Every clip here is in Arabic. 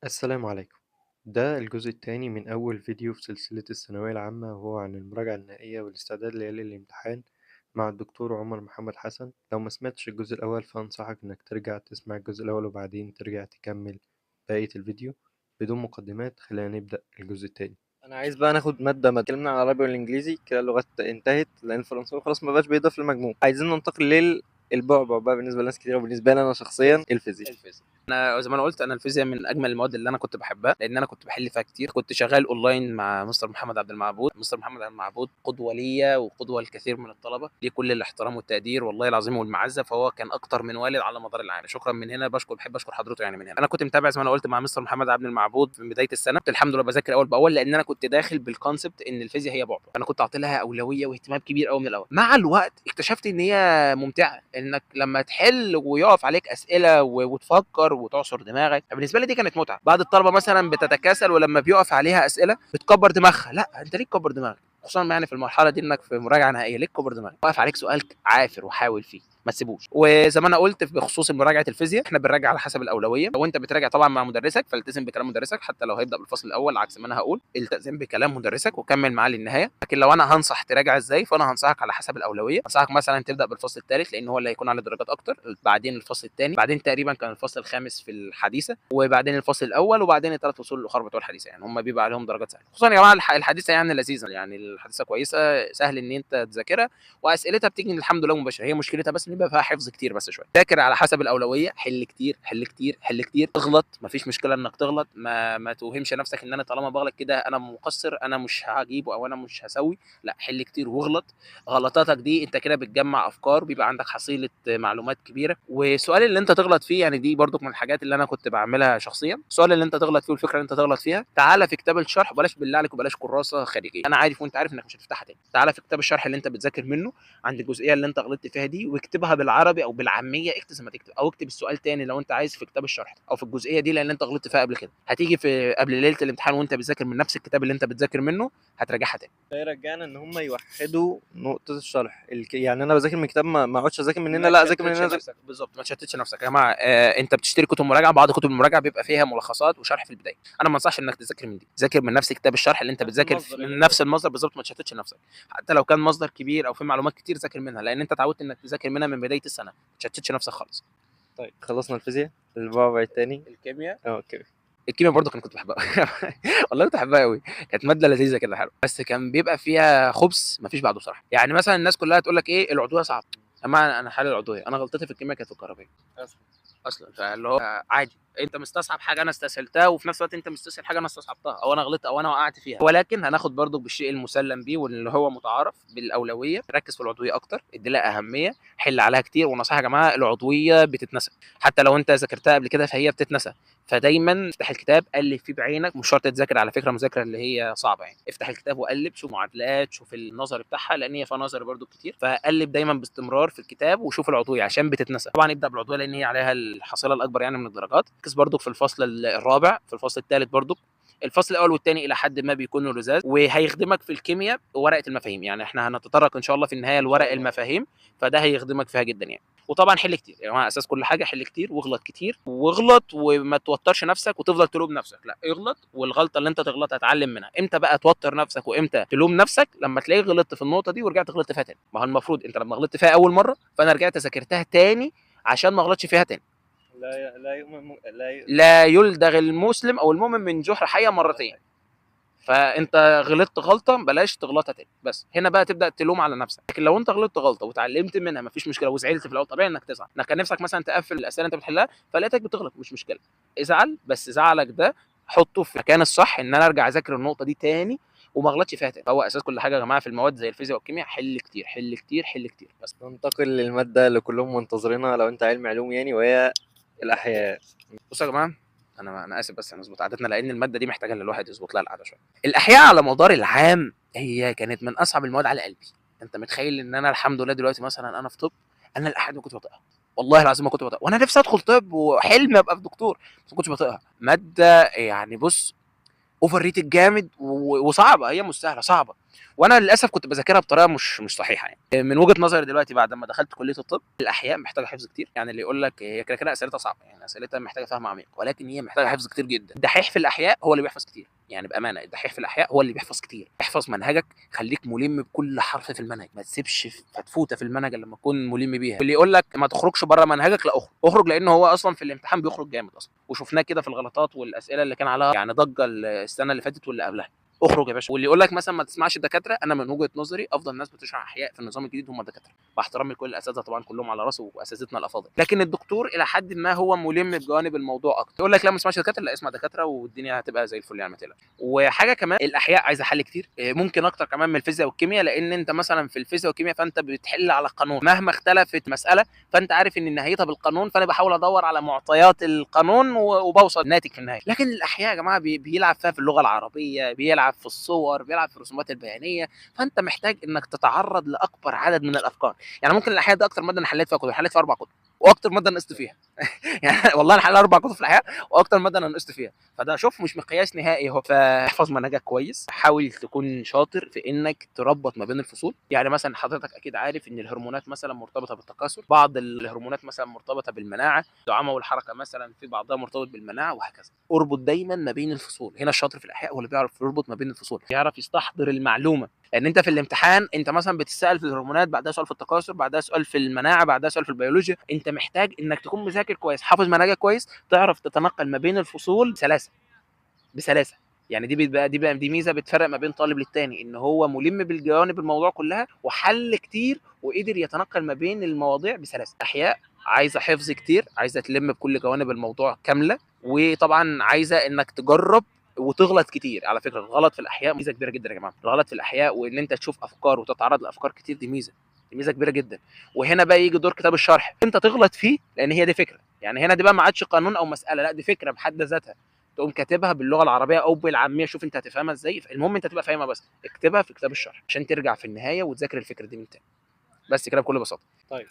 السلام عليكم. ده الجزء التاني من أول فيديو في سلسلة الثانوية العامة، وهو عن المراجعة النهائية والاستعداد ليالي الامتحان مع الدكتور عمر محمد حسن. لو ما سمعتش الجزء الأول فأنصحك إنك ترجع تسمع الجزء الأول وبعدين ترجع تكمل بقية الفيديو. بدون مقدمات خلينا نبدأ الجزء التاني. أنا عايز بقى ناخد مادة ما اتكلمنا عن العربي والإنجليزي كده، اللغات انتهت لأن الفرنساوي خلاص ما بقاش بيضاف للمجموع. عايزين ننتقل للبعبع بقى بالنسبة لناس كتير، وبالنسبة لي أنا شخصيا الفيزياء. انا زي ما انا قلت، انا الفيزياء من اجمل المواد اللي انا كنت بحبها، لان انا كنت بحل فيها كتير. كنت شغال اونلاين مع مستر محمد عبد المعبود. مستر محمد عبد المعبود قدوه ليا وقدوه لكثير من الطلبه، ليه كل الاحترام والتقدير والله العظيم والمعزه. فهو كان اكتر من والد على مدار العام. شكرا من هنا، بحب اشكر حضرته يعني. من هنا انا كنت متابع زي ما انا قلت مع مستر محمد عبد المعبود في بدايه السنه. كنت الحمد لله بذاكر اول باول، لان انا كنت داخل بالكونسبت ان الفيزياء هي بعبع. انا كنت اعطي لها اولويه واهتمام كبير قوي من الاول. مع الوقت اكتشفت ان هي ممتعه، انك لما تحل ويقف عليك اسئله وتفكر وتعصر دماغك. بالنسبه لي دي كانت متعه. بعض الطلبه مثلا بتتكاسل، ولما بيقف عليها اسئله بتكبر دماغها. لا، انت ليه تكبر دماغك؟ خصوصا يعني في المرحله دي انك في مراجعه نهائيه، ليه تكبر دماغك؟ واقف عليك سؤال، عافر وحاول فيه، ما تسيبوش. وزي ما انا قلت بخصوص مراجعه الفيزياء، احنا بنراجع على حسب الاولويه. لو انت بتراجع طبعا مع مدرسك فالتزم بكلام مدرسك، حتى لو هيبدا بالفصل الاول عكس ما انا هقول. التزم بكلام مدرسك وكمل معاه للنهايه. لكن لو انا هنصح تراجع ازاي، فانا هنصحك على حسب الاولويه. انصحك مثلا تبدا بالفصل الثالث، لان هو اللي هيكون عليه درجات اكتر، بعدين الفصل الثاني، بعدين تقريبا كان الفصل الخامس في الحديثه، وبعدين الفصل الاول، وبعدين الثلاث فصول الاخر بتوع الحديثه. يعني هم بيبقى عليهم درجات سهله. خصوصا يا جماعه الحديثه يعني لذيذه، يعني الحديثه كويسه، سهل ان انت تذاكرها، واسئلتها بتيجي الحمد لله مباشره. هي مشكلتها بس ان بيبقى فيها حفظ كتير بس شويه. ذاكر على حسب الاولويه، حل كتير حل كتير حل كتير. اغلط، مفيش مشكله انك تغلط. ما توهمش نفسك ان انا طالما بغلط كده انا مقصر، انا مش هجيبه او انا مش هسوي. لا، حل كتير واغلط. غلطاتك دي انت كده بتجمع افكار، بيبقى عندك حصيله معلومات كبيره. والسؤال اللي انت تغلط فيه، يعني دي برضو من الحاجات اللي انا كنت بعملها شخصيا. السؤال اللي انت تغلط فيه والفكره اللي انت تغلط فيها، تعالى في كتاب الشرح، وبلاش بالله عليك وبلاش كراسه خارجيه. انا عارف وانت عارف انك مش هتفتحها تاني. تعالى في كتاب الشرح اللي انت بتذاكر منه عند الجزئيه اللي انت غلطت فيها دي، واكتبها بالعربي او بالعاميه. اكتب زي ما تكتب، او اكتب السؤال تاني لو انت عايز في كتاب الشرح او في الجزئيه دي، لان انت غلطت فيها قبل كده. هتيجي في قبل ليله الامتحان وانت بتذاكر من نفس الكتاب اللي انت بتذاكر منه، هتراجعها تاني. ده يرجعنا ان هم يوحدوا نقطة الشرح يعني انا بذاكر من كتاب، ما اقعدش اذاكر من هنا، لا اذاكر من هنا نفسك بالظبط، ما تشتتش نفسك يا جماعه. انت بتشتري كتب مراجعه، بعض كتب المراجعه بيبقى فيها ملخصات وشرح في البدايه. انا ما انصحش انك تذاكر من دي. ذاكر من نفس كتاب الشرح اللي انت بتذاكر من نفس المصدر بالظبط، ما تشتتش نفسك. حتى لو كان مصدر كبير او في معلومات كتير ذاكر منها، لان انت اتعودت انك تذاكر منها من بدايه السنه. ما تشتتش نفسك خالص. طيب خلصنا الفيزياء، البعبع التاني. الكيمياء. اوكي. الكيمياء برضه كنت بحبها. والله كنت بحبها قوي. كانت ماده لذيذه كده حلوه، بس كان بيبقى فيها خبث ما فيش بعده بصراحه. يعني مثلا الناس كلها تقول لك ايه العضويه صعب. اما انا حل العضويه، انا غلطتي في الكيمياء كانت في الكهربائيه اصلا. فاللي هو عادي، انت مستصعب حاجه انا استسهلتها، وفي نفس الوقت انت مستسهل حاجه انا استصعبتها، او انا غلطت او انا وقعت فيها. ولكن هناخد برضو بالشيء المسلم بيه واللي هو متعارف بالاولويه. ركز في العضويه اكتر، ادي لها اهميه، حل عليها كتير. ونصيحه يا جماعه، العضويه بتتنسى. حتى لو انت ذاكرتها قبل كده فهي بتتنسى. فدايما افتح الكتاب، قلب فيه بعينك. مش شرط تذاكر على فكره مذاكره اللي هي صعبه يعني. افتح الكتاب وقلب، شوف معادلات، شوف النظر بتاعها، لان هي فيها نظر برضو كتير. فقلب دايما باستمرار في الكتاب وشوف العضويه عشان بتتنسى. طبعا ابدا بالعضويه لان هي عليها الحصيله الاكبر يعني من الدرجات. ركز برضو في الفصل الرابع، في الفصل الثالث برضو. الفصل الاول والثاني الى حد ما بيكونوا لزاز، وهيخدمك في الكيمياء ورقه المفاهيم. يعني احنا هنتطرق ان شاء الله في النهايه لورق المفاهيم، فده هيخدمك فيها جدا يعني. وطبعا حل كتير يا جماعه، اساس كل حاجه حل كتير واغلط كتير. واغلط وما توترش نفسك وتفضل تلوم نفسك. لا، اغلط، والغلطه اللي انت تغلطها اتعلم منها. امتى بقى توتر نفسك وامتى تلوم نفسك؟ لما تلاقيك غلطت في النقطه دي ورجعت غلطت فيها تاني. ما هو المفروض انت لما غلطت فيها اول مره، فانا رجعت ذاكرتها تاني عشان ما اغلطش فيها تاني. لا يؤمن لا يلدغ المسلم او المؤمن من جحر حيه مرتين. فانت غلطت غلطه بلاش تغلطها تاني. بس هنا بقى تبدا تلوم على نفسك. لكن لو انت غلطت غلطه وتعلمت منها مفيش مشكله، وزعلت في الاول طبيعي انك تزعل، انك كان نفسك مثلا تقفل الاسئله اللي انت بتحلها فلقيتك بتغلط، مش مشكله. ازعل، بس زعلك ده حطه في مكان الصح، ان انا ارجع اذاكر النقطه دي تاني وما اغلطش فيها تاني. هو اساس كل حاجه يا جماعه في المواد زي الفيزياء والكيمياء، حل كتير حل كتير حل كتير بس. ننتقل للمادة اللي كلهم منتظرينها لو انت علم علوم يعني، وهي الأحياء. بصوا يا جماعه، انا اسف بس هنظبط عادتنا، لان الماده دي محتاجه ان الواحد يظبط لها القعده شويه. الاحياء على مدار العام هي كانت من اصعب المواد على قلبي. انت متخيل ان انا الحمد لله دلوقتي مثلا انا في طب، انا الاحياء ما كنتش بطيقها. والله العظيم ما كنت بطيقها، وانا نفسي ادخل طب وحلمي ابقى في دكتور، بس ما كنتش بطيقها. ماده يعني بص، اوفر ريتد جامد وصعبه، هي مش سهله، صعبه. وانا للاسف كنت بذاكرها بطريقه مش صحيحه يعني. من وجهه نظري دلوقتي بعد ما دخلت كليه الطب، الاحياء محتاجه حفظ كتير. يعني اللي يقول لك هي كده كده اسئلتها صعبه، يعني اسئلتها محتاجه فهم عميق، ولكن هي محتاجه حفظ كتير جدا. الدحيح في الاحياء هو اللي بيحفظ كتير، يعني بامانه الدحيح في الاحياء هو اللي بيحفظ كتير. احفظ منهجك، خليك ملم بكل حرف في المنهج، ما تسيبش فتفوته في المنهج لما تكون ملم بيها. واللي يقول لك ما تخرجش بره منهجك، لا اخرج، لان هو اصلا في الامتحان بيخرج جامد اصلا، وشفناه كده في الغلطات والاسئله اللي كان عليها يعني ضجه السنه اللي فاتت واللي قبلها. اخرج يا باشا. واللي يقول لك مثلا ما تسمعش الدكاتره، انا من وجهه نظري افضل ناس بتشرح احياء في النظام الجديد هم الدكاتره، باحترامي لكل الاساتذه طبعا كلهم على راسي واساتذتنا الافاضل، لكن الدكتور الى حد ما هو ملم بجوانب الموضوع اكتر. يقول لك لا ما تسمعش الدكاتره، لا اسمع دكاتره والدنيا هتبقى زي الفل يعني ما تقلقش. وحاجه كمان، الاحياء عايزه حل كتير، ممكن اكتر كمان من الفيزياء والكيمياء، لان انت مثلا في الفيزياء والكيمياء فانت بتحل على قانون، مهما اختلفت مساله فانت عارف ان نهايتها بالقانون، فانا بحاول ادور على معطيات القانون وبوصل ناتج في النهايه. لكن الاحياء يا جماعه بيلعب فيها في اللغه العربيه، بيلعب في الصور، بيلعب في الرسومات البيانيه، فانت محتاج انك تتعرض لاكبر عدد من الافكار. يعني ممكن الاحياء ده اكتر ماده انا حليت فيها كتب، حليت فيها 4 كتب، واكتر ماده نقصت فيها يعني والله انا حليت 4 كتب في الاحياء، واكتر ماده انا نقصت فيها. فده شوف مش مقياس نهائي اهو. فاحفظ منهجك كويس، حاول تكون شاطر في انك تربط ما بين الفصول. يعني مثلا حضرتك اكيد عارف ان الهرمونات مثلا مرتبطه بالتكاثر، بعض الهرمونات مثلا مرتبطه بالمناعه، الدعامه والحركه مثلا في بعضها مرتبط بالمناعه، وهكذا. اربط دايما ما بين الفصول. هنا الشاطر في الاحياء هو اللي بيعرف يربط ما بين الفصول، يعرف يستحضر المعلومه. لان انت في الامتحان انت مثلا بتسال في الهرمونات، بعدها سؤال في التكاثر، بعدها سؤال في المناعه، بعدها سؤال في البيولوجيا. انت محتاج انك تكون مذاكر كويس، حافظ منهجك كويس، تعرف تتنقل ما بين الفصول بسلاسه. يعني دي ميزه بتفرق ما بين طالب للتاني، ان هو ملم بالجوانب الموضوع كلها وحل كتير وقدر يتنقل ما بين المواضيع بسلاسه. احياء عايزه حفظ كتير، عايزه تلم بكل جوانب الموضوع كامله، وطبعا عايزه انك تجرب وتغلط كتير. على فكره الغلط في الاحياء ميزه كبيره جدا يا جماعه، الغلط في الاحياء وان انت تشوف افكار وتتعرض لافكار كتير دي ميزه كبيره جدا. وهنا بقى يجي دور كتاب الشرح، انت تغلط فيه لان هي دي فكره. يعني هنا دي بقى ما عادش قانون او مساله، لا دي فكره بحد ذاتها، تقوم كاتبها باللغه العربيه او بالعاميه، شوف انت هتفهمها ازاي، المهم انت تبقى فاهمها، بس اكتبها في كتاب الشرح عشان ترجع في النهايه وتذاكر الفكره دي من تاني. بس كده بكل بساطه. طيب،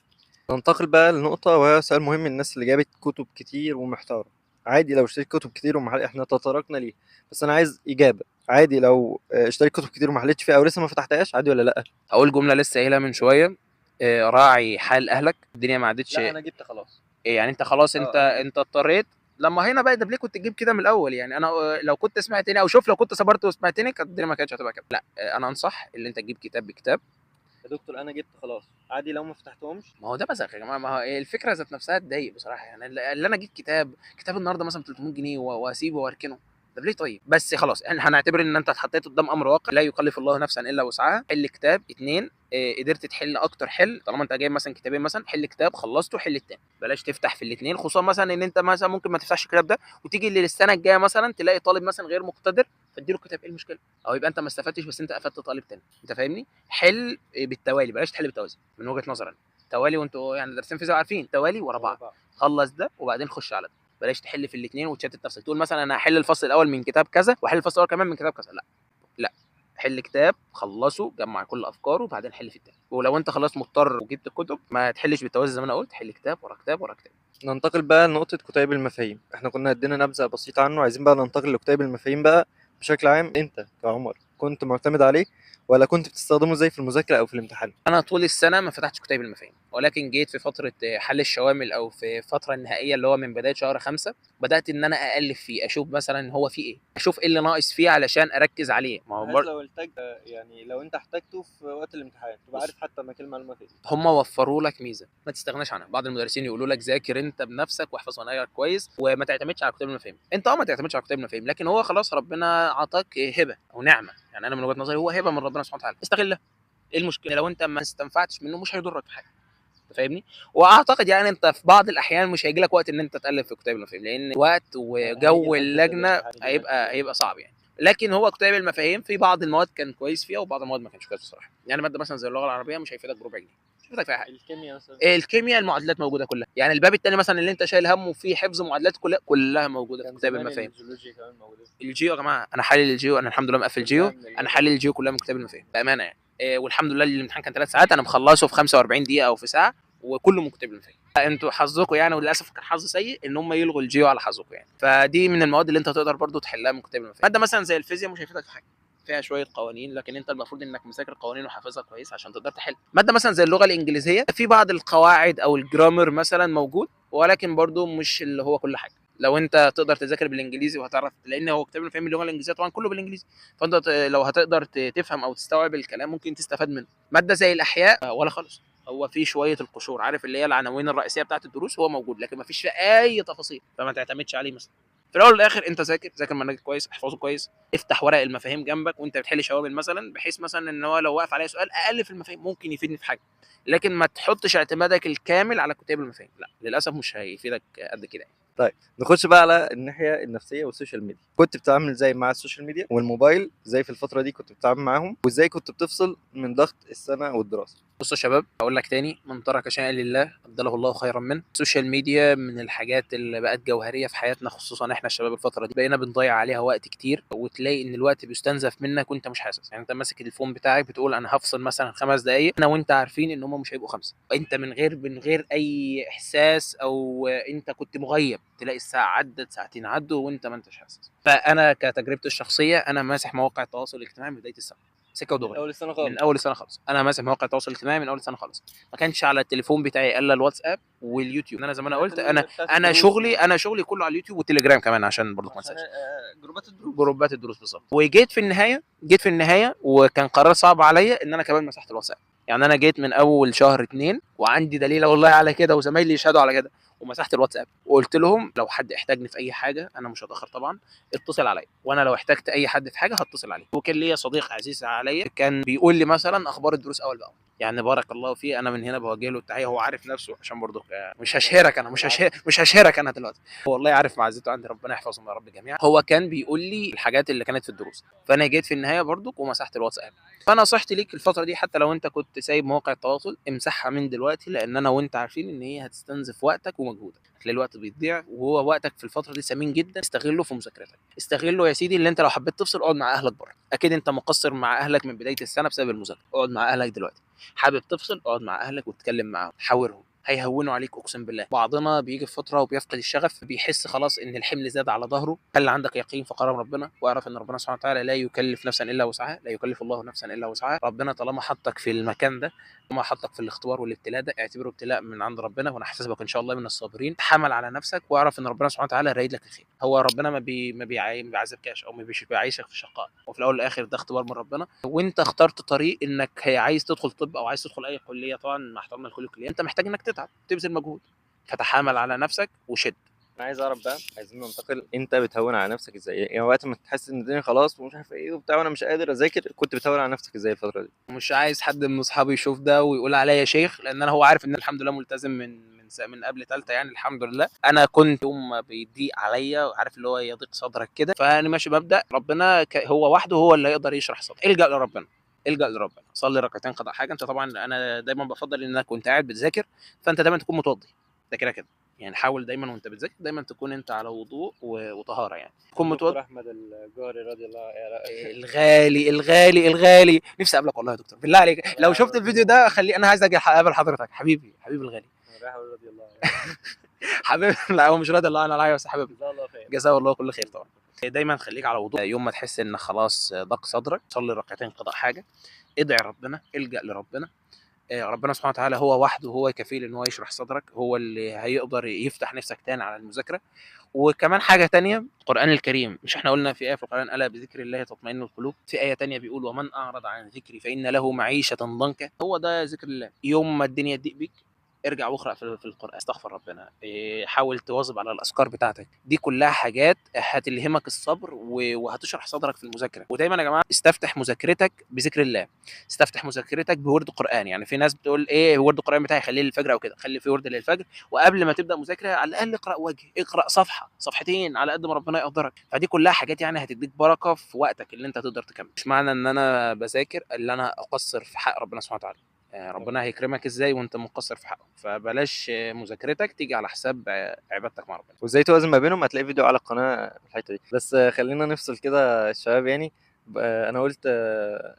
ننتقل بقى لنقطة وهي سؤال مهم. الناس اللي جابت كتب كتير ومحتارة، عادي لو اشتريت كتب كتير احنا تطرقنا ليه، بس انا عايز اجابة. عادي لو اشتريت كتب كتير وما حلتش فيها او لسه ما فتحتهاش، عادي ولا لا؟ اقول جمله لسه قايلها من شويه، راعي حال اهلك، الدنيا ما عادتش. لا انا جبت خلاص. يعني انت خلاص، انت اه انا جبت. انت اضطريت. لما هنا بقى ده ليه كنت تجيب كده من الاول؟ يعني انا لو كنت سمعتني، او شوف لو كنت صبرت وسمعتني كانت الدنيا ما كانتش هتبقى كده. لا انا انصح اللي انت تجيب كتاب بكتاب. يا دكتور انا جبت خلاص، عادي لو ما فتحتهمش. ما هو ده مزاج يا جماعه، ما هو الفكره ذات نفسها تضايق بصراحه. يعني اللي انا اجيب كتاب النهارده مثلا 300 جنيه واسيبه واركنه، طب ليه؟ طيب بس خلاص احنا هنعتبر ان انت اتحطيت قدام امر واقع، لا يكلف الله نفسا الا وسعها. حل كتاب اتنين، قدرت تحل اكتر حل. طالما انت جايب مثلا كتابين، مثلا حل كتاب خلصته، حل التاني، بلاش تفتح في الاثنين. خصوصا مثلا ان انت مثلا ممكن ما تفتحش الكتاب ده وتيجي للسنه الجايه مثلا تلاقي طالب مثلا غير مقتدر فاديله الكتاب، ايه المشكله؟ او يبقى انت ما استفدتش بس انت افدت طالب تاني. انت فاهمني؟ حل بالتوالي، بلاش تحل بالتوازي من وجهه نظري. توالي، وانتوا يعني دارسين فيزياء عارفين توالي ورا بعض. خلص ده وبعدين خش على ده، بلاش تحل في الاثنين وتشتت نفسك، تقول مثلا انا هحل الفصل الاول من كتاب كذا واحل الفصل الاول كمان من كتاب كذا. لا لا، حل كتاب خلصه، جمع كل افكاره وبعدين حل في التاني. ولو انت خلاص مضطر وجبت الكتب، ما تحلش بالتوازي زي ما انا قلت، حل كتاب ورا كتاب ورا كتاب. ننتقل بقى لنقطة كتيب المفاهيم. احنا كنا ادينا نبذة بسيطة عنه، عايزين بقى ننتقل لكتيب المفاهيم بقى بشكل عام. انت كعمر كنت معتمد عليه ولا كنت بتستخدمه زي في المذاكرة او في الامتحان؟ انا طول السنه ما فتحتش كتيب المفاهيم، ولكن جيت في فتره حل الشوامل او في الفتره النهائيه اللي هو من بدايه شهر 5، بدات ان انا الف فيه، اشوف مثلا هو فيه ايه، اشوف ايه اللي ناقص فيه علشان اركز عليه. ما هو بحيث لو احتاج، يعني لو انت احتاجته في وقت الامتحان تبقى عارف حتى مكان المعلومة فين. هم وفروا لك ميزه ما تستغناش عنها. بعض المدرسين يقولوا لك ذاكر انت بنفسك واحفظ منهجك كويس وما تعتمدش على كتاب المفاهيم. انت ما تعتمدش على كتاب المفاهيم، لكن هو خلاص ربنا عطاك هبه او نعمه. يعني انا من وجهه نظري هو هبه من ربنا سبحانه وتعالى، استغلها. ايه المشكله لو انت ما استنفعتش منه؟ مش هيضرك في حاجه. انت فاهمني؟ واعتقد يعني انت في بعض الاحيان مش هيجي لك وقت ان انت تالف في كتاب المفاهيم، لان وقت وجو اللجنه هيبقى صعب يعني. لكن هو كتاب المفاهيم في بعض المواد كان كويس فيها، وبعض المواد ما كانش كويس بصراحه. يعني ماده مثلا زي اللغه العربيه مش هيفيدك بربع جنيه، مش هيفيدك في اي حاجه. الكيمياء مثلا. الكيمياء المعادلات موجوده كلها، يعني الباب الثاني مثلا اللي انت شايل همه فيه حفظ معادلات كلها موجوده في كتاب المفاهيم. الجيولوجيا كمان موجودة. الجيو يا جماعه انا حالل الجيو، انا الحمد لله مقفل جيو، انا حالل الجيو كلها من كتاب المفاهيم بامانه يعني. والحمد لله الامتحان كان 3 ساعات، انا مخلصه في 45 دقيقه او في ساعه، وكله من كتاب المفاهيم. انتوا حظكم يعني، وللاسف كان حظ سيء ان هم يلغوا الجيو على حظكم يعني. فدي من المواد اللي انت تقدر برضو تحلها من كتاب المفاهيم. ماده مثلا زي الفيزياء مش هيفيدك في حاجه، فيها شويه قوانين، لكن انت المفروض انك مذاكر قوانين وحافظها كويس عشان تقدر تحل. ماده مثلا زي اللغه الانجليزيه، في بعض القواعد او الجرامر مثلا موجود، ولكن برضو مش اللي هو كل حاجه. لو انت تقدر تذاكر بالانجليزي وهتعرف، لان هو كتاب المفاهيم اللغه الانجليزيه طبعا كله بالانجليزي، فانت لو هتقدر تفهم او تستوعب الكلام ممكن تستفاد منه. ماده زي الاحياء ولا خالص، هو في شويه القشور، عارف اللي هي العناوين الرئيسيه بتاعت الدروس، هو موجود لكن ما فيش فيه اي تفاصيل، فما تعتمدش عليه مثلا. في الاول والاخر انت ذاكر منهجك كويس، احفظه كويس، افتح ورق المفاهيم جنبك وانت بتحل شوامل مثلا، بحيث مثلا ان هو لو وقف عليا سؤال اقل في المفاهيم ممكن يفيدني في حاجه. لكن ما تحطش اعتمادك الكامل على كتاب المفاهيم، لا للاسف مش هيفيدك قد كده يعني. طيب نخش بقى على الناحيه النفسيه والسوشيال ميديا. كنت بتتعامل ازاي مع السوشيال ميديا والموبايل؟ ازاي في الفتره دي كنت بتتعامل معاهم؟ وازاي كنت بتفصل من ضغط السنه والدراسه؟ بصوا يا شباب، اقول لك تاني، من ترك شيئا لله ابدله الله خيرا منه. السوشيال ميديا من الحاجات اللي بقت جوهريه في حياتنا، خصوصا احنا الشباب الفتره دي بقينا بنضيع عليها وقت كتير، وتلاقي ان الوقت بيستنزف منك وانت مش حاسس. يعني انت ماسك التليفون بتاعك بتقول انا هفصل مثلا 5 دقائق، انا وانت عارفين ان هم مش هيبقوا 5، انت من غير اي احساس، او انت كنت مغيب، تلاقي الساعه عدت، ساعتين عدوا وانت ما انتش حاسس. فانا كتجربتي الشخصيه، انا ماسح مواقع التواصل الاجتماعي من بدايه السنه، سكه من ودغري. اول السنه من خالص. اول السنه خالص انا ماسك مواقع التواصل الاجتماعي من اول السنه خالص. ما كانش على التليفون بتاعي الا الواتساب واليوتيوب. انا زي ما انا قلت، انا بتاعت انا الدروس شغلي انا شغلي كله على اليوتيوب والتليجرام كمان، عشان برضو ما عشان انساش جروبات الدروس. جروبات الدروس بالظبط. وجيت في النهايه وكان قرار صعب عليا ان انا كمان مسحت الواتساب. يعني انا جيت من اول شهر 2 وعندي دليل والله على كده، وزمايلي يشهدوا على كده، ومسحت الواتساب وقلت لهم لو حد احتاجني في اي حاجه انا مش هتاخر طبعا، اتصل عليا، وانا لو احتجت اي حد في حاجه هتصل عليه. وكان ليا صديق عزيز عليا كان بيقول لي مثلا اخبار الدروس اول باول، يعني بارك الله فيه، انا من هنا بوجه له التحيه، هو عارف نفسه عشان برضه مش هشهرك انا دلوقتي، والله عارف معزته عندي، ربنا يحفظهم يا رب جميعا. هو كان بيقول لي الحاجات اللي كانت في الدروس، فانا جيت في النهايه برضك ومسحت الواتساب. فانا نصيحتي ليك الفتره دي، حتى لو انت كنت سايب مواقع التواصل امسحها من دلوقتي، لان انا وانت عارفين ان هي هتستنزف وقتك ومجهودك، هتلاقي الوقت بيضيع، وهو وقتك في الفتره دي ثمين جدا، استغله في مذاكرتك، استغله يا سيدي. اللي انت لو حبيت تفصل اقعد مع اهلك بره، اكيد انت مقصر مع اهلك من بدايه السنه بسبب المذاكره، اقعد مع اهلك دلوقتي. حابب تفصل اقعد مع اهلك وتتكلم معاهم، حاورهم، هيهونوا عليك اقسم بالله. بعضنا بيجي في فتره وبيفقد الشغف، بيحس خلاص ان الحمل زاد على ظهره. خلي عندك يقين في قرار ربنا، واعرف ان ربنا سبحانه وتعالى لا يكلف نفسا الا وسعها، لا يكلف الله نفسا الا وسعها. ربنا طالما حطك في المكان ده، طالما حطك في الاختبار والابتلاء ده، اعتبره ابتلاء من عند ربنا، وانا حاسبك ان شاء الله من الصابرين. تحمل على نفسك واعرف ان ربنا سبحانه وتعالى رايد لك الخير. هو ربنا ما بيعذبكش او ما بيعيشك في شقاء، وفي الاول والاخر ده اختبار من ربنا. وانت اخترت طريق انك عايز تدخل طب او عايز تدخل اي كليه، طبعا مع احترامنا لكل الكليه، انت محتاج انك تتعب تبذل مجهود، فتحامل على نفسك وشد. انا عايز اعرف بقى، عايزين ننتقل، انت بتهون على نفسك ازاي؟ يعني وقت ما تحس ان الدنيا خلاص ومش عارف ايه وبتاع وانا مش قادر اذاكر، كنت بتهون على نفسك ازاي الفتره دي؟ ومش عايز حد من اصحابي يشوف ده ويقول عليا شيخ، لان انا هو عارف ان الحمد لله ملتزم من قبل ثالثه يعني، الحمد لله. انا كنت يوم ما بيضيق عليا وعارف اللي هو يضيق صدرك كده، فانا ماشي مبدا ربنا هو وحده هو اللي يقدر يشرح صدرك، الجا لربنا، الجا لربنا، صلي ركعتين قضاء حاجه. انت طبعا انا دايما بفضل انك كنت قاعد بتذاكر، فانت دايما تكون متوضي، ده كده كده يعني. حاول دايما وانت بتذاكر دايما تكون انت على وضوء وطهاره، يعني تكون متوضي. دكتور احمد الجوهري رضي الله عنه. الغالي نفسي اقابلك والله يا دكتور، بالله عليك لو شفت الفيديو ده خلي، انا عايز اجي اقابل حضرتك، حبيبي الغالي. رضي الله عنه. حبيبي لا هو مش راضي الله عنه عليا، بس حبيبي جزاه الله خير. جزاه الله كل خير طبعا. دايما خليك على وضوء، يوم ما تحس ان خلاص ضاق صدرك صلي ركعتين قضاء حاجه، ادعي ربنا، الجا لربنا. ربنا سبحانه وتعالى هو وحده هو كفيل ان هو يشرح صدرك، هو اللي هيقدر يفتح نفسك تاني على المذاكره. وكمان حاجه تانية، القران الكريم، مش احنا قلنا في ايه في القران الا بذكر الله تطمئن القلوب، في ايه تانية بيقول ومن اعرض عن ذكري فان له معيشه ضنكا. هو ده ذكر الله. يوم ما الدنيا تضيق بيك ارجع واقرا في القران، استغفر ربنا، حاول تواظب على الاذكار بتاعتك، دي كلها حاجات هتلهمك الصبر وهتشرح صدرك في المذاكره. ودايما يا جماعه استفتح مذاكرتك بذكر الله، استفتح مذاكرتك بورد قران. يعني في ناس بتقول ايه ورد القران بتاعي خليه للفجر او كده، خلي في ورد للفجر، وقبل ما تبدا مذاكره على الاقل اقرا وجه، اقرا صفحه صفحتين على قد ما ربنا يقدرك. فدي كلها حاجات يعني هتديك بركه في وقتك اللي انت تقدر تكمل. مش معنى ان انا بذاكر اللي انا اقصر في حق ربنا سبحانه وتعالى، ربنا هيكرمك ازاي وانت مقصر في حقه؟ فبلاش مذاكرتك تيجي على حساب عبادتك مع ربنا. وازاي توازن ما بينهم؟ هتلاقي فيديو على القناه في الحته دي. بس خلينا نفصل كده الشباب يعني. انا قلت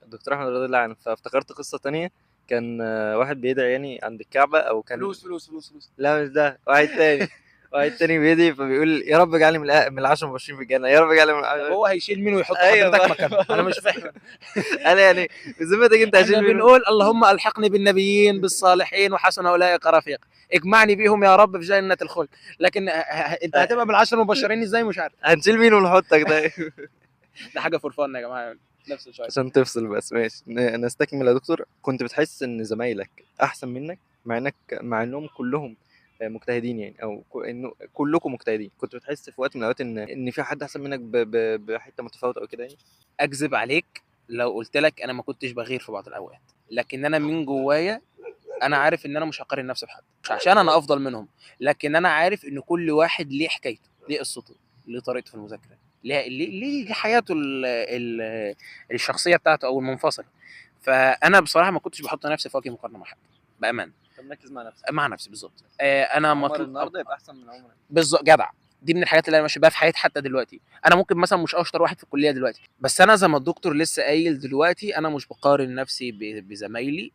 دكتور احمد رضي الله عنه، فافتكرت قصه تانية. كان واحد بيدعي يعني عند الكعبه، او كان فلوس. لا مش ده، واحد تاني. واحد تاني بيدعي فبيقول يا رب اجعلني من العشر المبشرين في الجنه، يا رب اجعلني من طب العشر. هو هيشيل مين ويحط ايوه حضرتك مكانه؟ انا مش فاهم. انا يعني بذمتك انت هشيل احنا مين؟ بنقول اللهم الحقني بالنبيين بالصالحين وحسن اولئك رفيق، اجمعني بيهم يا رب في جنة الخلد. لكن انت هتبقى بالعشر المبشرين ازاي؟ مش عارف. هنشيل مين ونحطك ده؟ ده حاجه فور فن يا جماعه، نفس شويه. عشان تفصل بس. ماشي، نستكمل يا دكتور. كنت بتحس ان زمايلك احسن منك مع انهم كلهم مجتهدين يعني، او انه كلكم مجتهدين، كنت بتحس في وقت من الاوقات ان في حد احسن منك بحته متفاوته او كده يعني؟ اكذب عليك لو قلت لك انا ما كنتش بغير في بعض الاوقات، لكن انا من جوايا انا عارف ان انا مش هقارن نفسي بحد، مش عشان انا افضل منهم، لكن انا عارف ان كل واحد ليه حكايته، ليه قصته، ليه طريقته في المذاكره، ليه حياته الشخصيه بتاعته او المنفصله. فانا بصراحه ما كنتش بحط نفسي في وجه مقارنه مع حد، بامان. طب مركز مع نفسك. مع نفسي بالظبط. انا عمر النهارده يبقى احسن من عمر. بالظبط جدع. دي من الحاجات اللي انا ماشي بيها في حياتي حتى دلوقتي. انا ممكن مثلا مش اشطر واحد في الكليه دلوقتي، بس انا زي ما الدكتور لسه قايل دلوقتي انا مش بقارن نفسي بزمايلي،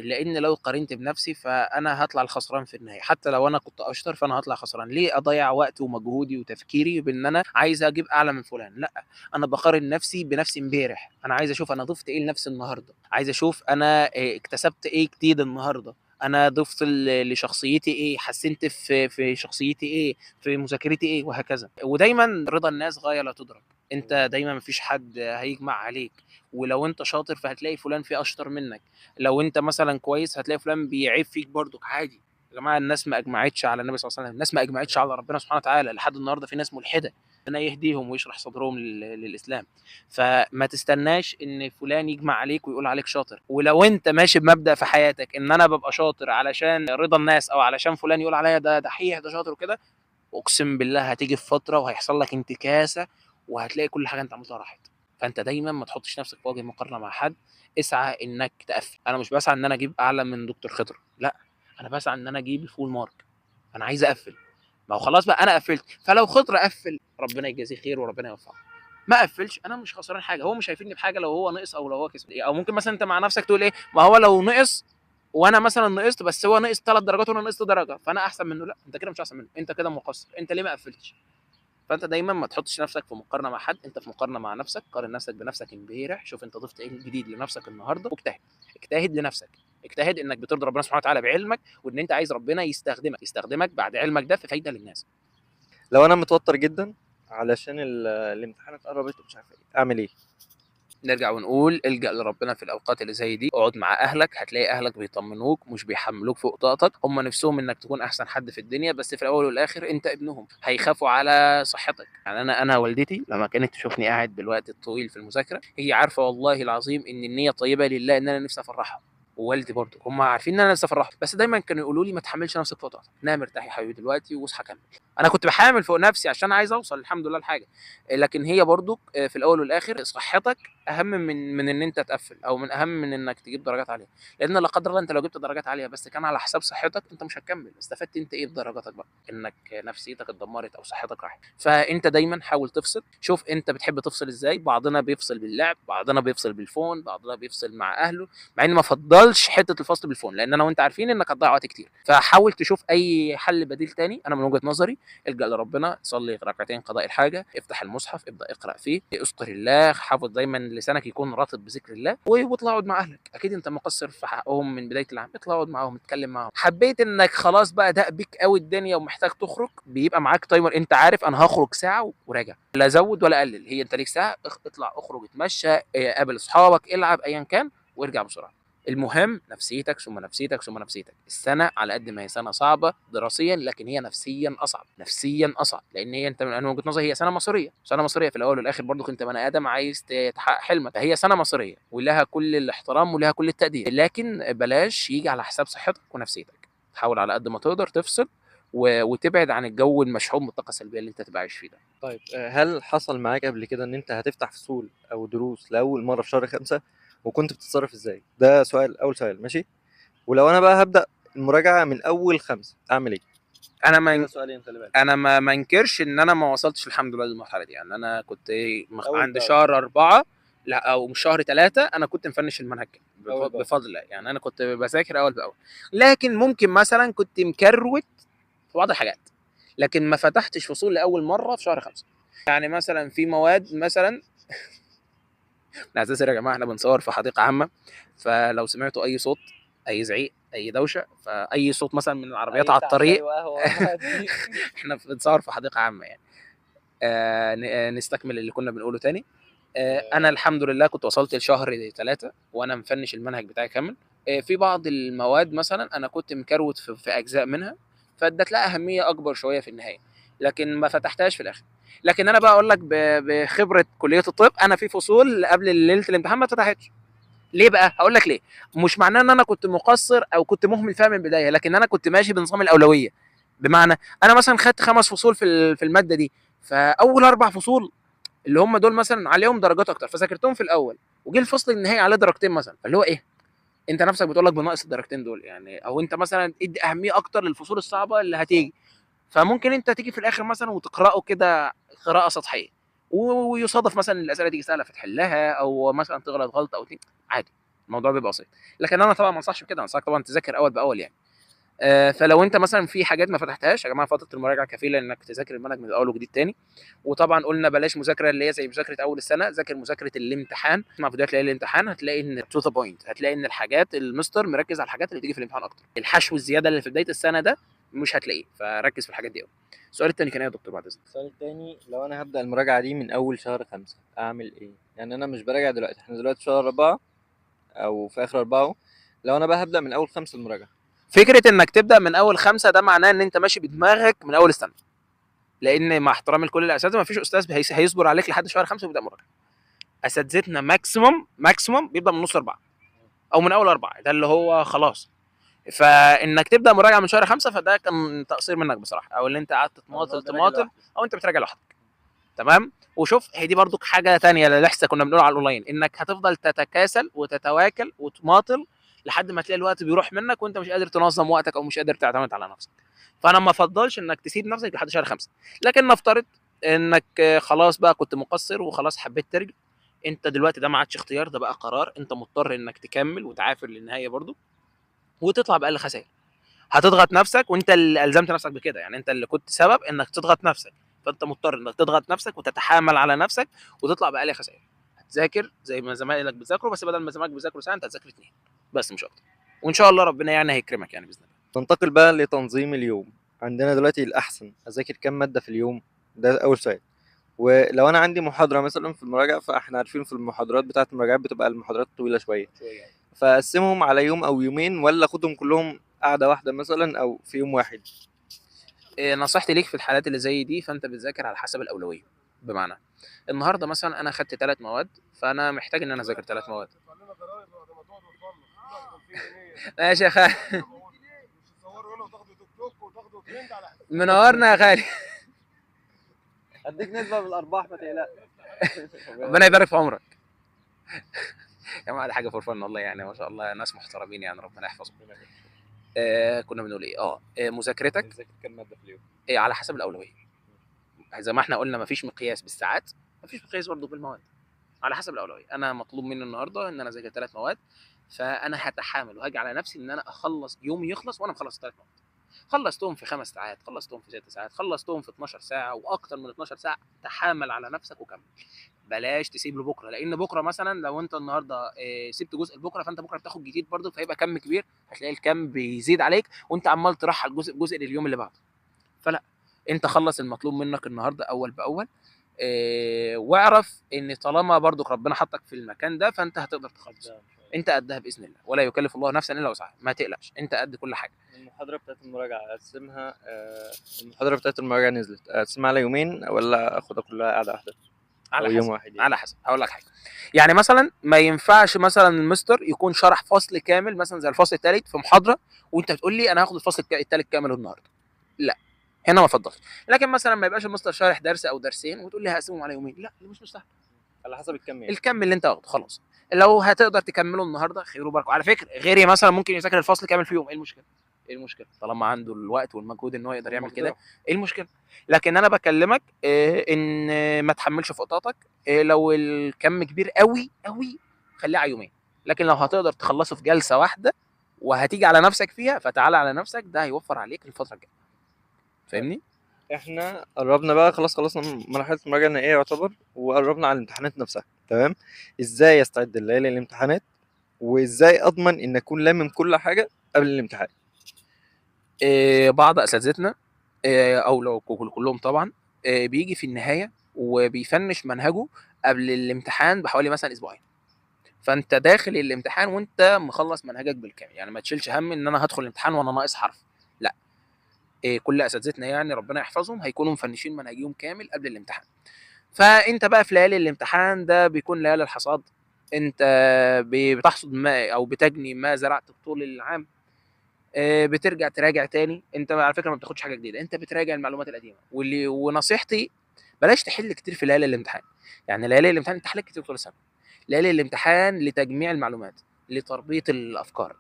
لان لو قارنت بنفسي فانا هطلع الخسران في النهايه. حتى لو انا كنت اشطر فانا هطلع خسران. ليه اضيع وقت ومجهودي وتفكيري بان انا عايز اجيب اعلى من فلان؟ لا، انا بقارن نفسي بنفسي امبارح. انا عايز اشوف انا ضفت ايه لنفسي النهارده، عايز اشوف انا اكتسبت ايه جديد النهارده، انا ضفت لشخصيتي ايه، حسنت في شخصيتي ايه، في مذاكرتي ايه، وهكذا. ودايما رضا الناس غايه لا تدرك. انت دايما مفيش حد هيجمع عليك، ولو انت شاطر فهتلاقي فلان فيه اشطر منك، لو انت مثلا كويس هتلاقي فلان بيعيب فيك برضك عادي. يا جماعه الناس ما اجمعتش على النبي صلى الله عليه وسلم، الناس ما اجمعتش على ربنا سبحانه وتعالى. لحد النهارده في ناس ملحده، ربنا يهديهم ويشرح صدرهم للاسلام. فما تستناش ان فلان يجمع عليك ويقول عليك شاطر. ولو انت ماشي بمبدأ في حياتك ان انا ببقى شاطر علشان رضا الناس او علشان فلان يقول عليا ده دحيح ده شاطر وكده، اقسم بالله هتيجي في فتره وهيحصل لك انتكاسه، وهتلاقي كل حاجه انت عملتها راحت. فانت دايما ما تحطش نفسك في وجه مقارنه مع حد، اسعى انك تقفل. انا مش بسعى ان انا اجيب اعلى من دكتور خضر، لا، انا بسعى ان انا اجيب الفول مارك. انا عايز اقفل. ما هو خلاص بقى انا قفلت، فلو خضر قفل ربنا يجازيه خير وربنا يوفقه، ما قفلش انا مش خسران حاجه. هو مش هيفيدني بحاجه لو هو نقص او لو هو كسب. او ممكن مثلا انت مع نفسك تقول ايه، ما هو لو نقص وانا مثلا نقصت بس هو نقص 3 درجات وانا نقصت درجه فانا احسن منه، لا انت كده مش احسن منه، انت كده مقصر، انت ليه ما قفلتش؟ فانت دايما ما تحطش نفسك في مقارنه مع حد، انت في مقارنه مع نفسك. قارن نفسك بنفسك امبارح، شوف انت ضفت ايه جديد لنفسك النهارده، واجتهد. اجتهد لنفسك، اجتهد انك بترضي ربنا سبحانه وتعالى بعلمك، وان انت عايز ربنا يستخدمك بعد علمك ده في فايده للناس. لو انا متوتر جدا علشان الامتحانات قربت ومش عارف ايه، اعمل ايه؟ نرجع ونقول الجأ لربنا في الاوقات اللي زي دي. اقعد مع اهلك، هتلاقي اهلك بيطمنوك مش بيحملوك فوق طاقتك. هم نفسهم انك تكون احسن حد في الدنيا، بس في الاول والاخر انت ابنهم، هيخافوا على صحتك. يعني انا والدتي لما كانت تشوفني قاعد بالوقت الطويل في المذاكره، هي عارفه والله العظيم ان النيه طيبه لله، ان انا نفسي افرحها. ووالدي برضه هم عارفين ان انا نفسي افرحهم، بس دايما كانوا يقولوا لي ما تحملش نفسك فوق طاقتك، نام ارتاح يا حبيبي دلوقتي واصحى كمل. انا كنت بحامل فوق نفسي عشان عايز اوصل الحمد لله لحاجه، لكن هي برضه في الاول والاخر صحتك اهم من ان انت تقفل، او من اهم من انك تجيب درجات عاليه. لان لا قدر الله انت لو جبت درجات عاليه بس كان على حساب صحتك انت مش هتكمل. استفدت انت ايه بدرجاتك بقى؟ انك نفسيتك اتدمرت او صحتك راحت. فانت دايما حاول تفصل. شوف انت بتحب تفصل ازاي. بعضنا بيفصل باللعب، بعضنا بيفصل بالفون، بعضنا بيفصل مع اهله. مع اني ما افضلش حته الفصل بالفون، لان انا وانت عارفين انك هتضيع وقت كتير. فحاول تشوف اي حل بديل تاني. انا من وجهه نظري الجا لربنا، صلي ركعتين قضاء الحاجه، افتح المصحف ابدا اقرا فيه، اذكر الله، حافظ دايما لسانك يكون رطب بذكر الله، واطلع اقعد مع اهلك. اكيد انت مقصر في حقهم من بدايه العام، اطلع اقعد معاهم اتكلم معاهم. حبيت انك خلاص بقى دق بيك قوي الدنيا ومحتاج تخرج، بيبقى معاك تايمر، انت عارف انا هخرج ساعه وراجع، لا زود ولا قلل، هي انت ليك ساعه، اطلع اخرج اتمشى، قابل اصحابك، العب ايا كان، وارجع بسرعه. المهم نفسيتك ثم نفسيتك ثم نفسيتك. السنه على قد ما هي سنه صعبه دراسيا، لكن هي نفسيا اصعب، نفسيا اصعب، لان هي انت من وجهه نظري هي سنه مصيريه. سنه مصيريه في الاول والاخر برضو انت بني ادم عايز تحقق حلمك، فهي سنه مصيريه ولها كل الاحترام ولها كل التقدير، لكن بلاش يجي على حساب صحتك ونفسيتك. حاول على قد ما تقدر تفصل وتبعد عن الجو المشحون بالطاقه السلبيه اللي انت تبقى عايش فيه ده. طيب هل حصل معاك قبل كده ان انت هتفتح فصول او دروس لاول مره في شهر 5 وكنت بتتصرف ازاي؟ ده سؤال، اول سؤال. ماشي. ولو انا بقى هبدا المراجعه من اول 5 اعمل ايه؟ انا كده ما سؤالين، خلي بالك. انا ما انكرش ان انا ما وصلتش الحمد لله للمرحله دي. يعني انا كنت اول عند باول. شهر 4 لا او مش شهر 3 انا كنت مفنش المنهج أول بأول. بفضل الله. يعني انا كنت بذاكر اول باول، لكن ممكن مثلا كنت مكروت في بعض الحاجات، لكن ما فتحتش فصول لاول مره في شهر 5. يعني مثلا في مواد مثلا على اساس يا جماعه احنا بنصور في حديقه عامه، فلو سمعتوا اي صوت، اي زعيق، اي دوشه، فاي صوت مثلا من العربيات على الطريق احنا بنصور في حديقه عامه يعني. نستكمل اللي كنا بنقوله تاني. انا الحمد لله كنت وصلت لشهر 3 وانا مفنش المنهج بتاعي كامل. في بعض المواد مثلا انا كنت مكروت في اجزاء منها، فادت لها اهميه اكبر شويه في النهايه، لكن ما فتحتهاش في الاخر. لكن انا بقى اقول لك بخبره كليه الطب، انا في فصول قبل ليله الامتحان ما فتحتش. ليه بقى؟ هقول لك ليه. مش معناه ان انا كنت مقصر او كنت مهمل فيها من البدايه، لكن انا كنت ماشي بنظام الاولويه. بمعنى انا مثلا خدت 5 فصول في الماده دي، فاول 4 فصول اللي هم دول مثلا عليهم درجات اكتر فذاكرتهم في الاول، وجه الفصل النهائي عليه درجتين مثلا، فاللي هو ايه، انت نفسك بتقول لك بناقص الدرجتين دول يعني، او انت مثلا ادي اهميه اكتر للفصول الصعبه اللي هتيجي، فممكن انت تيجي في الاخر مثلا وتقراه كده قراءه سطحيه، ويصادف مثلا الاسئله تيجي سهله فتحلها، او مثلا تغلط غلطه او عادي، الموضوع بيبقى بسيط. لكن انا طبعا ما انصحش بكده، انصحك طبعا تذاكر اول باول يعني. فلو انت مثلا في حاجات ما فتحتهاش يا جماعه، فتره المراجعه كفيله انك تذاكر المنهج من الاول وجديد تاني. وطبعا قلنا بلاش مذاكره اللي هي زي مذاكره اول السنه، ذاكر مذاكره الامتحان. مع فيديوهات ليالي الامتحان هتلاقي ان تو ذا بوينت، هتلاقي ان الحاجات المستر مركز على الحاجات اللي تيجي في الامتحان اكتر. الحشو الزياده اللي في بدايه السنه ده مش هتلاقيه، فركز في الحاجات دي قوي. السؤال الثاني كان ايه يا دكتور بعد اذنك؟ السؤال التاني، لو انا هبدأ المراجعة دي من اول شهر 5 اعمل ايه؟ يعني انا مش براجع دلوقتي، احنا دلوقتي في شهر 4 او في اخر 4. لو انا بقى هبدأ من اول 5 المراجعة. فكره انك تبدا من اول 5 ده معناه ان انت ماشي بدماغك من اول السنه، لان مع احترامي لكل الاساتذه ما فيش استاذ هيصبر عليك لحد شهر 5 ويبدا مراجعه. اساتذتنا ماكسيموم بيبدا من نص 4 او من اول 4، ده اللي هو خلاص. فانك تبدا مراجعه من شهر 5 فده كان تقصير منك بصراحه، او اللي انت قعدت تماطل او انت بتراجع لوحدك. تمام. وشوف هي دي برضو حاجه ثانيه اللي لسه كنا بنقول على الاونلاين، انك هتفضل تتكاسل وتتواكل وتماطل لحد ما تلاقي الوقت بيروح منك وانت مش قادر تنظم وقتك او مش قادر تعتمد على نفسك. فانا ما افضلش انك تسيب نفسك لحد شهر 5. لكن نفترض انك خلاص بقى كنت مقصر وخلاص حبيت ترجع، انت دلوقتي ده ما عادش اختيار، ده بقى قرار، انت مضطر انك تكمل وتعافر للنهايه برضو وتطلع باقل خسائر. هتضغط نفسك وانت اللي الزمت نفسك بكده، يعني انت اللي كنت سبب انك تضغط نفسك، فانت مضطر انك تضغط نفسك وتتحامل على نفسك وتطلع باقل خسائر. هتذاكر زي ما زمايلك بيذاكروا، بس بدل ما زمايلك بيذاكروا ساعه انت هتذاكر 2 بس مش اكتر، وان شاء الله ربنا يعني هيكرمك يعني باذن الله. ننتقل بقى لتنظيم اليوم. عندنا دلوقتي الأحسن أذاكر كام مادة في اليوم؟ ده أول سؤال. ولو أنا عندي محاضرة مثلا في المراجعة، فإحنا عارفين في المحاضرات بتاعة المراجعات بتبقى المحاضرات طويلة شوية، فأقسمهم على يوم أو يومين، ولا أخدهم كلهم قاعدة واحدة مثلا أو في يوم واحد؟ نصيحتي ليك في الحالات اللي زي دي، فانت بتذاكر على حسب الاولويه. بمعنى النهارده مثلا انا خدت 3 مواد، فانا محتاج ان انا اذاكر 3 مواد. ماشي يا خالد. منورنا يا خالد. أديك نسبة بالأرباح ما تقلقش. ربنا يبارك في عمرك. يا جماعه دي حاجه فور فن والله، يعني ما شاء الله ناس محترمين يعني، ربنا يحفظهم. كنا بنقول ايه؟ مذاكرتك بتذاكر كام مادة في اليوم؟ على حسب الاولويه. زي ما احنا قلنا مفيش مقياس بالساعات، مفيش مقياس برضه بالمواد، على حسب الاولويه. انا مطلوب مني النهارده ان انا اذاكر 3 مواد، فانا هتحامل وهاجي على نفسي ان انا اخلص يومي يخلص وانا مخلص 3 مواد. خلصتهم في 5 ساعات، خلصتهم في 6 ساعات، خلصتهم في 12 ساعه واكتر من 12 ساعه، تحامل على نفسك وكمل. بلاش تسيب لبكره، لان بكره مثلا لو انت النهارده سبت جزء لبكره، فانت بكره بتاخد جديد برضه، فيبقى كم كبير، هتلاقي الكم بيزيد عليك وانت عمال ترحل جزء بجزء لليوم اللي بعده. فلا، انت خلص المطلوب منك النهارده اول باول. واعرف ان طالما برضك ربنا حطك في المكان ده فانت هتقدر تخلص، انت قدها باذن الله، ولا يكلف الله نفسا الا وسعها، ما تقلقش انت قد كل حاجه. المحاضرة بتاعت المراجعة أقسمها المحاضرة بتاعت المراجعة نزلت أقسمها على يومين ولا أخدها كلها قاعدة واحدة؟ على أو يوم حسب، واحد يعني؟ على حسب. هقول لك حاجه، يعني مثلا ما ينفعش مثلا المستر يكون شرح فصل كامل مثلا زي الفصل الثالث في محاضره وانت بتقول لي انا هاخد الفصل الثالث كامل النهارده، لا، هنا ما افضلش. لكن مثلا ما يبقاش المستر شارح درس او درسين وتقول لي هقسمهم على يومين، لا، مش مستاهل. على حسب الكم يعني. الكم اللي انت واخده خلاص، لو هتقدر تكمله النهارده خير وبركه. على فكره غيري مثلا ممكن يذاكر الفصل كامل في يوم، ايه المشكله؟ ايه المشكله طالما عنده الوقت والمجهود ان هو يقدر يعمل كده؟ والمقدرة. ايه المشكله؟ لكن انا بكلمك ان ما تحملش في قطاطك. لو الكم كبير قوي قوي خليه على يومين، لكن لو هتقدر تخلصه في جلسه واحده وهتيجي على نفسك فيها فتعالى على نفسك، ده هيوفر عليك الفتره الجايه. طيب فاهمني؟ احنا قربنا بقى خلاص، خلصنا مرحلة المراجعة النهائية يعتبر، وقربنا على الامتحانات نفسها. تمام. ازاي استعد ليالي الامتحانات، وازاي اضمن ان اكون لامم كل حاجة قبل الامتحان؟ بعض اساتذتنا او لو كلهم طبعا بيجي في النهايه وبيفنش منهجه قبل الامتحان بحوالي مثلا اسبوعين. فانت داخل الامتحان وانت مخلص منهجك بالكامل، يعني ما تشيلش هم ان انا هدخل الامتحان وانا ناقص حرف. لا، كل اساتذتنا يعني ربنا يحفظهم هيكونوا مفنشين منهجيهم كامل قبل الامتحان. فانت بقى في ليالي الامتحان ده بيكون ليالي الحصاد. انت بتحصد ما او بتجني ما زرعته طول العام. بترجع تراجع تاني. انت على فكره ما بتاخدش حاجه جديده، انت بتراجع المعلومات القديمه. ونصيحتي بلاش تحل كتير في ليالي الامتحان. يعني ليالي الامتحان انت حلت كتير طول السنه، ليالي الامتحان لتجميع المعلومات، لتربيط الافكار.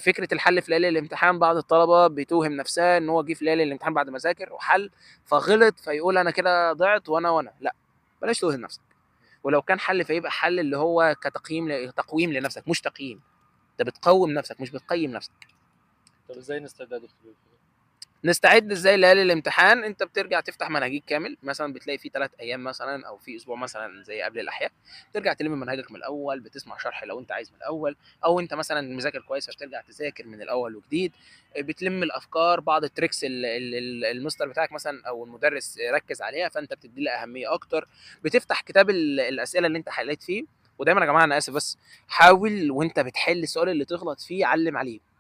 فكره الحل في ليالي الامتحان بعض الطلبه بتوهم نفسها ان هو جه في ليالي الامتحان بعد ما ذاكر وحل فغلط فيقول انا كده ضعت وانا لا، بلاش توهم نفسك. ولو كان حل فيبقى حل اللي هو تقويم لنفسك مش تقييم. انت بتقوم نفسك مش بتقيم نفسك. طب ازاي نستعد يا دكتور؟ نستعد ازاي ليالي الامتحان؟ انت بترجع تفتح منهجيك كامل، مثلا بتلاقي فيه 3 ايام مثلا او في اسبوع مثلا زي قبل الاحياء، ترجع تلم منهجك من الاول، بتسمع شرح لو انت عايز من الاول، او انت مثلا مذاكر كويس فبترجع تذاكر من الاول وجديد. بتلم الافكار، بعض التريكس المستر بتاعك مثلا او المدرس ركز عليها فانت بتدي لها اهميه اكتر. بتفتح كتاب الاسئله اللي انت حليت فيه. ودايما يا جماعه انا اسف بس حاول وانت بتحل السؤال اللي تغلط فيه علم عليه،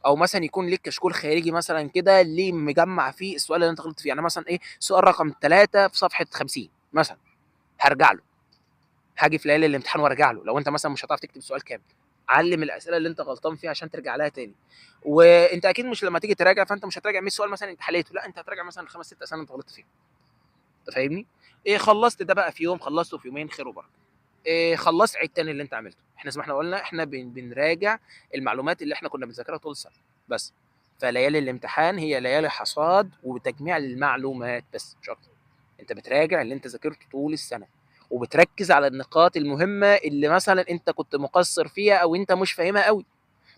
او مثلا يكون ليك كشكول خارجي مثلا كده ليه مجمع فيه السؤال اللي انت غلطت فيه. يعني مثلا ايه سؤال رقم 3 في صفحه 50 مثلا، هرجع له، هاجي في ليالي الامتحان وارجع له. لو انت مثلا مش هتعرف تكتب سؤال كامل علم الاسئله اللي انت غلطان فيها عشان ترجع لها تاني. وانت اكيد مش لما تيجي تراجع فانت مش هتراجع 100 سؤال مثلا انت حليته، لا انت هتراجع مثلا 5 6 اسئله انت غلطت فيهم. انت فاهمني؟ ايه خلصت ده بقى في يوم، خلصته في يومين، خير وبركه. إيه خلصت عيد تاني اللي انت عملته. احنا زي ما احنا قلنا احنا بنراجع المعلومات اللي احنا كنا بنذاكرها طول السنه بس. فليالي الامتحان هي ليالي حصاد وتجميع المعلومات بس مش اكتر. انت بتراجع اللي انت ذاكرته طول السنه وبتركز على النقاط المهمه اللي مثلا انت كنت مقصر فيها او انت مش فاهمها قوي.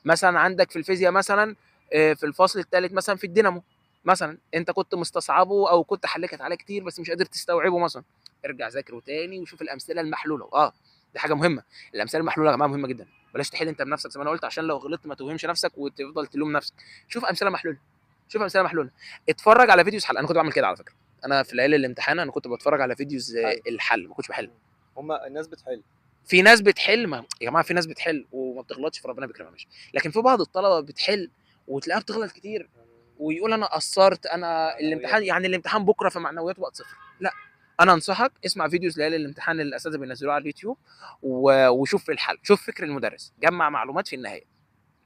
مثلا عندك في الفيزياء مثلا في الفصل الثالث مثلا في الدينامو مثلا انت كنت مستصعبه او كنت حلكت عليه كتير بس مش قادر تستوعبه مثلا، ارجع ذاكره تاني وشوف الامثله المحلوله. دي حاجه مهمه. الامثله المحلوله يا جماعه مهمه جدا. بلاش تحل انت بنفسك زي ما انا قلت عشان لو غلطت ما توهمش نفسك وتفضل تلوم نفسك. شوف امثله محلوله، شوف امثله محلوله. اتفرج على فيديوز حل. انا كنت بعمل كده على فكره. انا في ليالي الامتحان انا كنت بتفرج على فيديوز حل. الحل ما كنتش بحل. هما الناس بتحل. في ناس بتحل ما يا جماعه في ناس بتحل وما بتغلطش فربنا بيكرمها ماشي، لكن في بعض الطلبه بتحل وتلاقيها بتغلط كتير ويقول انا قصرت انا الامتحان يعني الامتحان بكره فمعنوياته بقت صفر. لا، انا انصحك اسمع فيديوز ليالي الامتحان اللي الاساتذه بينزلوها على اليوتيوب وشوف الحل، شوف فكر المدرس، جمع معلومات في النهايه.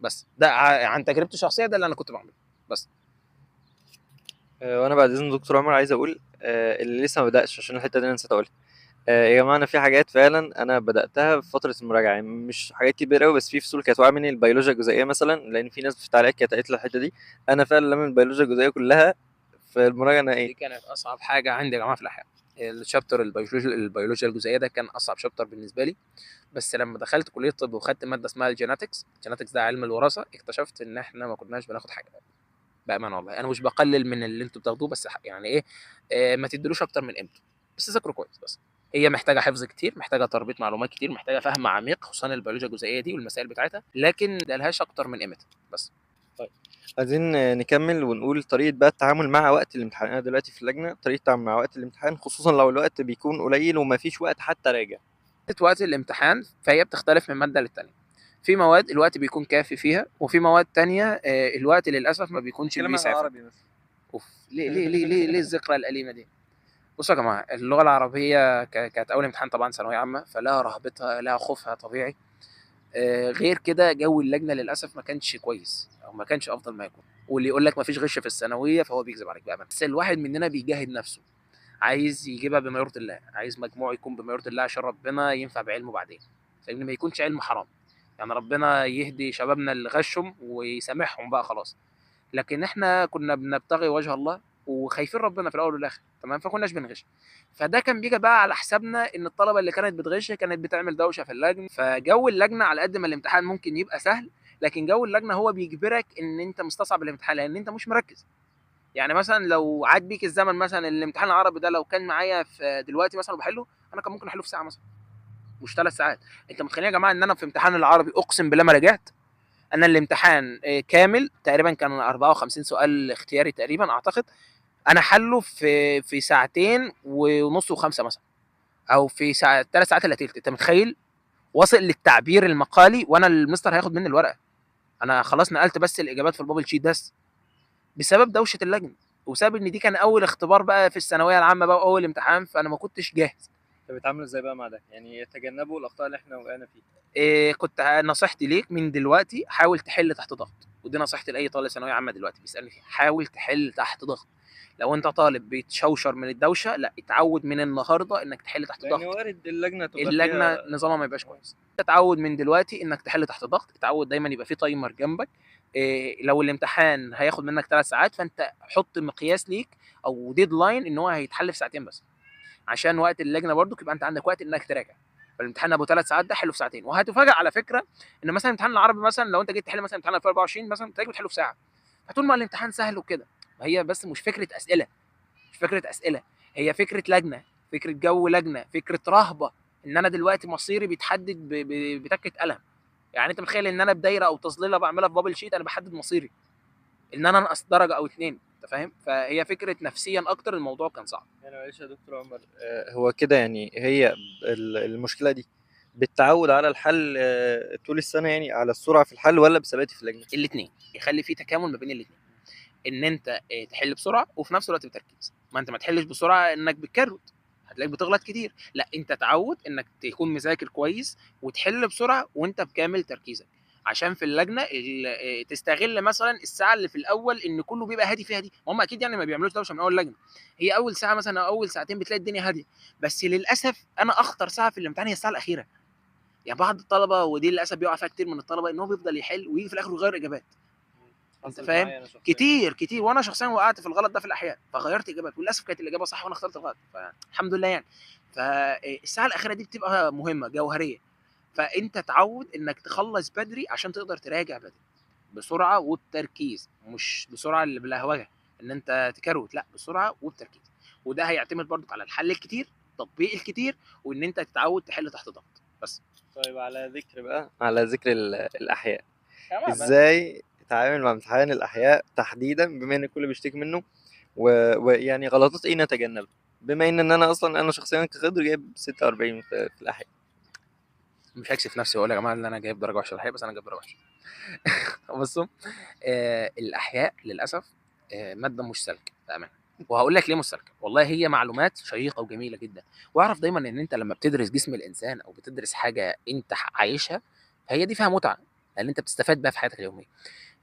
بس ده عن تجربتي الشخصيه ده اللي انا كنت بعمله بس. وانا بعد اذن دكتور عمر عايز اقول اللي لسه ما بدأش، عشان الحتة دي انا نسيت اقولها. يا جماعه انا في حاجات فعلا انا بداتها في فتره المراجعه، يعني مش حاجات كبيره قوي، بس في فصول كانت واقعه مني. البيولوجيا الجزيئيه مثلا، لان في ناس في التعليقات كانت قالت لي الحته دي. انا فعلا لمن البيولوجيا الجزيئيه كلها في المراجعه النهائيه. دي كانت اصعب حاجه عندي يا جماعه في الاحياء. الشابتر البيولوجيا الجزيئيه ده كان اصعب شابتر بالنسبه لي. بس لما دخلت كليه الطب وخدت ماده اسمها الجيناتكس ده علم الوراثه، اكتشفت ان احنا ما كناش بناخد حاجه. بامانه والله انا مش بقلل من اللي انتوا بتاخدوه بس يعني ايه ما تدلوش اكتر من قيمته. بس ذاكروا كويس بس. هي محتاجه حفظ كتير، محتاجه تربيط معلومات كتير، محتاجه فهم عميق خصوصا البيولوجيا الجزيئيه دي والمسائل بتاعتها، لكن ده لهاش اكتر من قيمتها بس. طيب عايزين نكمل ونقول طريقه بقى التعامل مع وقت الامتحان. انا دلوقتي في اللجنه، طريقه التعامل مع وقت الامتحان خصوصا لو الوقت بيكون قليل وما فيش وقت حتى راجع. وقت الامتحان فهي بتختلف من ماده للتانيه. في مواد الوقت بيكون كافي فيها وفي مواد تانية الوقت للاسف ما بيكونش كلام عن بيسعفك. العربي مثلا. اوف ليه الذكرى الاليمه دي؟ بصوا يا جماعه اللغه العربيه كانت اول امتحان طبعا ثانويه عامه فلها رهبتها لها خوفها طبيعي. غير كده جو اللجنه للاسف ما كانش كويس او ما كانش افضل ما يكون. واللي يقول لك ما فيش غش في الثانويه فهو بيكذب عليك بقى. بس الواحد مننا بيجاهد نفسه عايز يجيبها بما يرضي الله، عايز مجموع يكون بما يرضي الله عشان ربنا ينفع بعلمه بعدين. فإن ما يكونش علم حرام. يعني ربنا يهدي شبابنا اللي غشهم ويسامحهم بقى خلاص. لكن احنا كنا بنبتغي وجه الله وخايفين ربنا في الاول والاخر، تمام، فكناش بنغش. فده كان بيجي بقى على حسابنا ان الطلبه اللي كانت بتغش كانت بتعمل دوشه في اللجنه. فجو اللجنه على قد ما الامتحان ممكن يبقى سهل، لكن جو اللجنه هو بيجبرك ان انت مستصعب الامتحان لان انت مش مركز. يعني مثلا لو عاد بيك الزمن، مثلا الامتحان العربي ده لو كان معايا في دلوقتي مثلا وبحله، انا كان ممكن احله في ساعه مثلا، مش 3 ساعات. انت متخيلين يا جماعه ان انا في امتحان العربي اقسم بالله ما رجعت؟ انا الامتحان كامل تقريبا كان 54 سؤال اختياري تقريبا اعتقد، انا حله في ساعتين ونص وخمسه مثلا، او في ساعه 3 ساعات الا تلت. انت متخيل؟ واصل للتعبير المقالي وانا المستر هياخد مني الورقه. انا خلاص نقلت بس الاجابات في البابل شيت بس، بسبب دوشه اللجنه، وبسبب ان دي كان اول اختبار بقى في الثانويه العامه بقى واول امتحان، فانا ما كنتش جاهز. طب بتعاملوا ازاي بقى مع ده؟ يعني تجنبوا الاخطاء اللي احنا وقعنا فيها. كنت نصيحتي ليك من دلوقتي حاول تحل تحت ضغط، ودي نصيحتي لاي طالب ثانويه عامه دلوقتي بيسالني فيها، حاول تحل تحت ضغط. لو انت طالب بيتشوشر من الدوشه، لا اتعود من النهارده انك تحل تحت لان ضغط. وارد اللجنه تبقى اللجنه فيها. نظامها ما يبقاش كويس. تتعود من دلوقتي انك تحل تحت ضغط، اتعود دايما يبقى في تايمر جنبك. لو الامتحان هياخد منك 3 ساعات فانت حط مقياس ليك او ديدلاين ان هو هيتحل في ساعتين بس، عشان وقت اللجنه برضو يبقى انت عندك وقت انك تراجع. فالامتحان ابو 3 ساعات ده حله في ساعتين، وهتفاجئ على فكره ان مثلا امتحان العربي مثلا لو انت جيت تحل مثلا امتحان 2024 مثلا تلاقيك بتحله في ساعه. هتقول ما الامتحان سهل وكده، ما هي بس مش فكره اسئله، مش فكره اسئله، هي فكره لجنه، فكره جو لجنه، فكره رهبه ان انا دلوقتي مصيري بيتحدد بتكه قلم. يعني انت متخيل ان انا بدايره او تظليله بعملها في بابل شيت انا بحدد مصيري ان انا انقص درجه او اتنين، انت فاهم؟ فهي فكره نفسيا اكتر، الموضوع كان صعب. يعني معلش يا دكتور عمر، هو كده يعني هي المشكله دي بالتعود على الحل طول السنه، يعني على السرعه في الحل، ولا بثباتي في اللجنه؟ الاثنين، يخلي في تكامل ما بين الاثنين، ان انت تحل بسرعه وفي نفس الوقت بتركيز. ما انت ما تحلش بسرعه انك بتكروت هتلاقيك بتغلط كتير، لا انت تعود انك تكون مذاكر كويس وتحل بسرعه وانت بكامل تركيزك، عشان في اللجنه تستغل مثلا الساعه اللي في الاول ان كله بيبقى هادي فيها دي. هم اكيد يعني ما بيعملوش دوشه من اول لجنه، هي اول ساعه مثلا او اول ساعتين بتلاقي الدنيا هاديه. بس للاسف انا اخطر ساعه في الامتحان هي الساعه الاخيره. يعني بعض الطلبه، ودي للاسف بيقع فيها كتير من الطلبه، ان هو بيفضل يحل ويجي في الاخر يغير اجابات. انت حصلت فاهم؟ معايا انا شخصيا. كتير كتير، وانا شخصيا وقعت في الغلط ده في الاحياء، فغيرت اجابات وللاسف كانت الاجابه صح وانا اخترت الغلط، فالحمد لله يعني. فالساعه الاخيره دي بتبقى مهمه جوهريه، فانت تعود انك تخلص بدري عشان تقدر تراجع بدري بسرعه وبتركيز، مش بسرعه اللي بالهوجه ان انت تكروت، لا بسرعه وبتركيز. وده هيعتمد برضك على الحل الكتير، تطبيق الكتير، وان انت تتعود تحل تحت ضغط بس. طيب على ذكر الاحياء، تمام. ازاي تتعامل مع امتحان الاحياء تحديدا، بما ان الكل بيشتكي منه، ويعني غلطات ايه نتجنبها، بما ان انا اصلا انا شخصيا كخضر جايب 46 في الاحياء. مش هكسف نفسي واقول يا جماعه ان انا جايب درجه وحشه الحقيقه، بس انا جايب درجه وحشه. بصوا، الاحياء للاسف ماده مش سالكه بامانه، وهقول لك ليه مش سالكه. والله هي معلومات شيقه وجميله جدا، واعرف دايما ان انت لما بتدرس جسم الانسان او بتدرس حاجه انت عايشها، فهي دي فيها متعه لان انت بتستفاد بيها في حياتك اليوميه.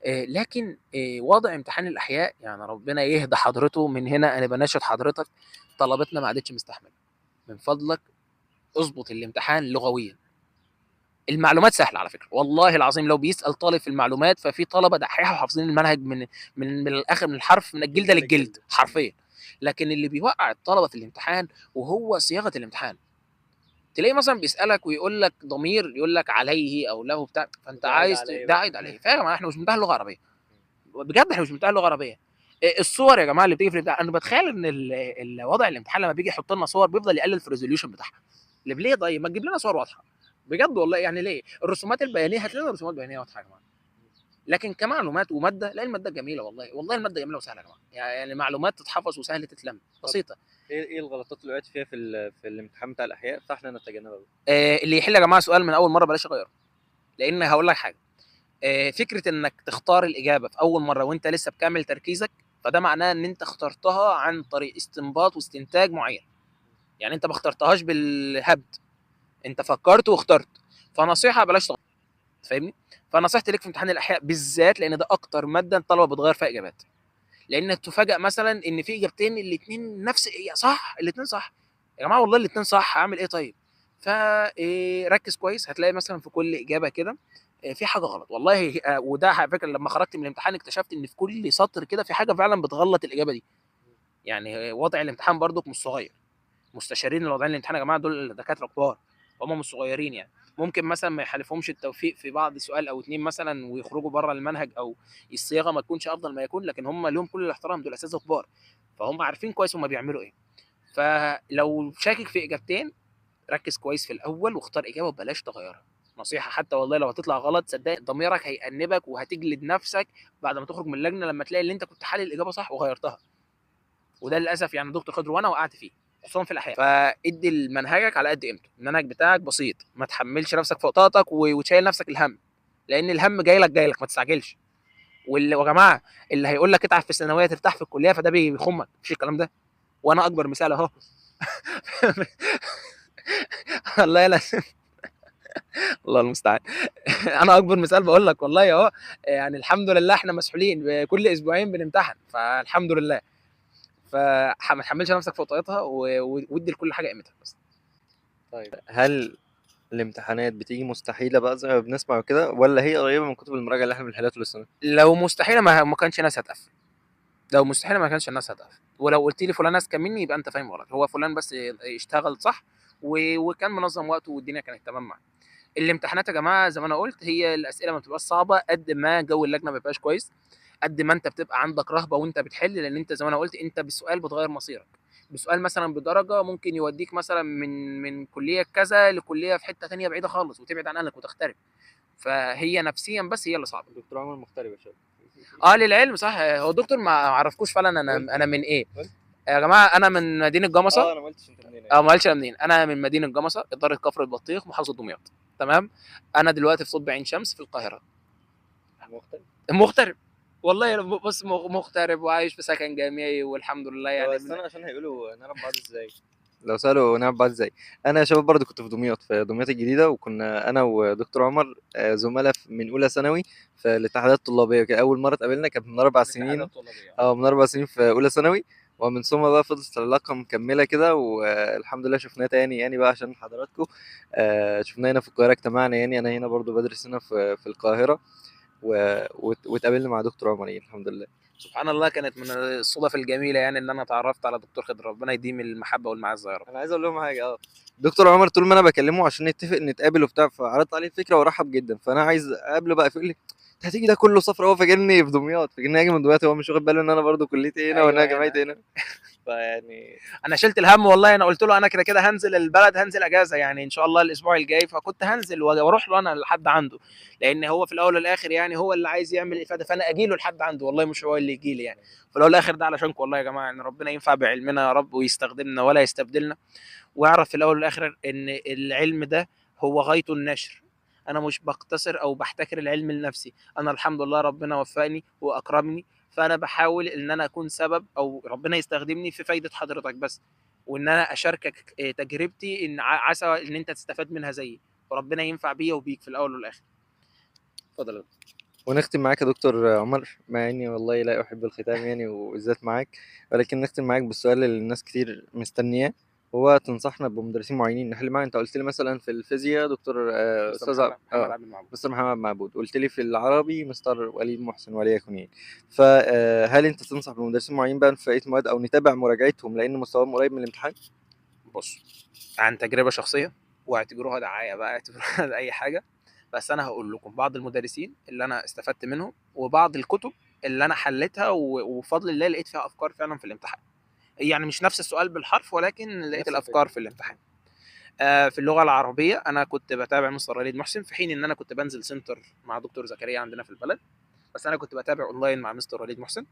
لكن وضع امتحان الاحياء يعني ربنا يهدى حضرته، من هنا انا بناشد حضرتك، طلبتنا ما عادتش مستحمله، من فضلك اظبط الامتحان لغويا. المعلومات سهله على فكره، والله العظيم لو بيسال طالب في المعلومات ففي طلبه دحيحه وحافظين المنهج من الاخر، من الحرف، من الجلده للجلد حرفيا. لكن اللي بيوقع الطلبه في الامتحان وهو صياغه الامتحان، تلاقيه مثلا بيسالك ويقول لك ضمير، يقول لك عليه او له بتاع، فانت ده عايد عايز على ايه ده بقى؟ عايد عليه. فيا جماعه احنا مش بنمتحن لغه عربيه، بجد احنا مش بنمتحن لغه عربيه. الصور يا جماعه اللي بتيجي في الامتحان، انا بتخيل ان وضع الامتحان لما بيجي يحط لنا صور بيفضل يقلل في الريزوليوشن بتاعها. ليه؟ طيب ما تجيب لنا صور واضحه بجد والله، يعني ليه؟ الرسومات البيانيه هات لنا رسومات بيانيه واضحه يا جماعه. لكن كمعلومات وماده، لا الماده جميله والله، والله الماده جميله وسهله يا جماعه، يعني معلومات تتحفظ وسهل تتلم، بسيطه. ايه الغلطات اللي وقعت فيها في الامتحان بتاع الاحياء فاحنا نتجنبها بقى؟ اللي يحل يا جماعه سؤال من اول مره بلاش يغيره، لان هقول لك حاجه، فكره انك تختار الاجابه في اول مره وانت لسه بكامل تركيزك، فده معناه ان انت اخترتها عن طريق استنباط واستنتاج معين، يعني انت ما اخترتهاش بالهبد، انت فكرت واخترت. فنصيحه بلاش تغير، فاهمني؟ فنصيحتي ليك في امتحان الاحياء بالذات، لان ده اكتر ماده الطلبه بتغير فيها اجابات، لان تفاجئ مثلا ان في اجابتين الاثنين نفس صح، الاثنين صح. يا جماعه والله الاثنين صح، اعمل ايه طيب؟ فركز كويس، هتلاقي مثلا في كل اجابه كده في حاجه غلط والله. وده على فكره لما خرجت من الامتحان اكتشفت ان في كل سطر كده في حاجه فعلا بتغلط الاجابه دي. يعني وضع الامتحان برضك مش صغير. مستشارين اللي واضعين الامتحان يا جماعه دول دكاتره كبار، هم مش صغيرين يعني. ممكن مثلا ما يحالفهمش التوفيق في بعض سؤال او اتنين مثلا ويخرجوا بره المنهج، او الصياغه ما تكونش افضل ما يكون، لكن هم لهم كل الاحترام، دول اساتذه كبار، فهم عارفين كويس هم بيعملوا ايه. فلو شاكك في اجابتين ركز كويس في الاول واختار اجابه وبلاش تغيرها. نصيحه حتى والله لو هتطلع غلط صدق ضميرك هيأنبك وهتجلد نفسك بعد ما تخرج من اللجنه لما تلاقي اللي انت كنت حالل الاجابه صح وغيرتها. وده للاسف يعني دكتور خضر وانا وقعت فيه خصوصا في الاحياء. فادي منهجك على قد قيمته، المنهج بتاعك بسيط، ما تحملش نفسك فوق طاقتك وتشيل نفسك الهم، لان الهم جاي لك ما تستعجلش. ويا جماعه اللي هيقول لك اتعب في الثانويه ترتاح في الكليه فده بيخمك، مفيش الكلام ده. وانا اكبر مثال اهو. والله لا. الله المستعان. انا اكبر مثال بقول لك والله اهو. يعني الحمد لله احنا مسحولين كل اسبوعين بنمتحن، فالحمد لله. فما تحملش نفسك فوق طاقتها وادي لكل حاجه قيمتها بس. طيب هل الامتحانات بتيجي مستحيلة بقى زي ما بنسمع وكده، ولا هي قريبة من كتب المراجعة اللي احنا بنحلها طول السنة؟ لو مستحيله ما كانش الناس هتقفل. لو مستحيله ما كانش الناس هتقفل. ولو قلت لي فلان اذكى مني يبقى انت فاهم غلط، هو فلان بس اشتغل صح وكان منظم وقته والدنيا كانت تمام معاه. الامتحانات يا جماعه زي ما انا قلت هي الاسئله ما بتبقاش صعبه قد ما جو اللجنه ما بيبقاش كويس، قد ما انت بتبقى عندك رهبه وانت بتحل، لان انت زي ما انا قلت انت بسؤال بتغير مصيرك. بسؤال مثلا بدرجه ممكن يوديك مثلا من كليه كذا لكليه في حته ثانيه بعيده خالص وتبعد عن اهلك وتغترب. فهي نفسيا بس هي اللي صعبه. دكتور عمر مغترب يا شباب. اه للعلم صح، هو الدكتور ما عرفكوش فعلا انا قلت انا من ايه. قلت يا جماعه انا من مدينه جمصه. انا ما قلتش انت منين اه يعني. ما قالش انا منين، انا من مدينه جمصه اداره كفر البطيخ محافظه دمياط. تمام. انا دلوقتي في طب عين شمس في القاهره. مغترب. مغترب. والله بص مغترب وعايش في سكن جامعي والحمد لله طب يعني استنى عشان هيقولوا نعرف بعض ازاي. لو سألوا نعرف بعض ازاي. انا يا شباب برضه كنت في دمياط، في دمياط الجديدة، وكنا انا ودكتور عمر زملاء من اولى ثانوي في الاتحادات الطلابية كده. اول مرة اتقابلنا كانت من 4 سنين. الاتحادات الطلابيه. من 4 سنين في اولى ثانوي. ومن ثم بقى فضلت العلاقة مكملة كده، والحمد لله شفناه تاني يعني بقى عشان حضراتكم. شفناه هنا في القاهرة، اجتمعنا يعني. أنا هنا برضو بدرس هنا في القاهرة. واتقابلنا مع دكتور عمر يعني الحمد لله. سبحان الله كانت من الصدف الجميله يعني ان انا اتعرفت على دكتور خضر، ربنا يديم المحبه والمعزه يا رب. انا عايز اقول لهم حاجه. دكتور عمر طول ما انا بكلمه عشان نتفق نتقابل وبتاع، فعرضت عليه الفكره ورحب جدا، فانا عايز اقابله بقى. فيقول لي انت هتيجي ده كله سفر؟ هو فاكرني في دمياط، فاكرني هاجي من دمياط، هو مش واخد باله ان انا برضو كليتي هنا وانا ايوه جامعتي هنا. فيعني انا شلت الهم والله. انا قلت له انا كده كده هنزل البلد، هنزل اجازه يعني ان شاء الله الاسبوع الجاي، فكنت هنزل واروح له انا لحد عنده، لان هو في الاول والاخر يعني هو اللي عايز يعمل افاده، فانا اجي له لحد عنده والله مش هو اللي يجي لي يعني. في الاول والاخر ده علشانكم والله يا جماعه، ان ربنا ينفع بعلمنا يا رب ويستخدمنا ولا يستبدلنا، واعرف في الاول والاخر ان العلم ده هو غايته النشر. انا مش بقتصر او بحتكر العلم لنفسي، انا الحمد لله ربنا وفقني واكرمني، فانا بحاول ان انا اكون سبب او ربنا يستخدمني في فايده حضرتك بس، وان انا اشاركك تجربتي ان عسى ان انت تستفاد منها زيي، وربنا ينفع بيا وبيك في الاول والاخر. اتفضل. ونختم معاك يا دكتور عمر، مع اني والله لا احب الختام يعني وبالذات معاك، ولكن نختم معاك بالسؤال اللي الناس كتير مستنياه. هو تنصحنا بمدرسين معينين نحل معاهم؟ انت قلت لي مثلا في الفيزياء دكتور مستر استاذ محمد عبد المعبود. مستر محمد معبود. قلت لي في العربي مستر وليد محسن وليكن يعني. فهل انت تنصح بمدرسين معينين بقى في بقيه المواد، او نتابع مراجعتهم لان مستواهم قريب من الامتحان؟ بص، عن تجربه شخصيه، واعتبروها دعايه بقى، اعتبروها اي حاجه، بس انا هقول لكم بعض المدرسين اللي انا استفدت منهم وبعض الكتب اللي انا حليتها وبفضل الله لقيت فيها افكار فعلا في الامتحان. يعني مش نفس السؤال بالحرف ولكن لقيت نفس الافكار الفكره. في الامتحان. في اللغه العربيه انا كنت بتابع مستر وليد محسن، في حين ان انا كنت بنزل سنتر مع دكتور زكريا عندنا في البلد، بس انا كنت بتابع اونلاين مع مستر وليد محسن.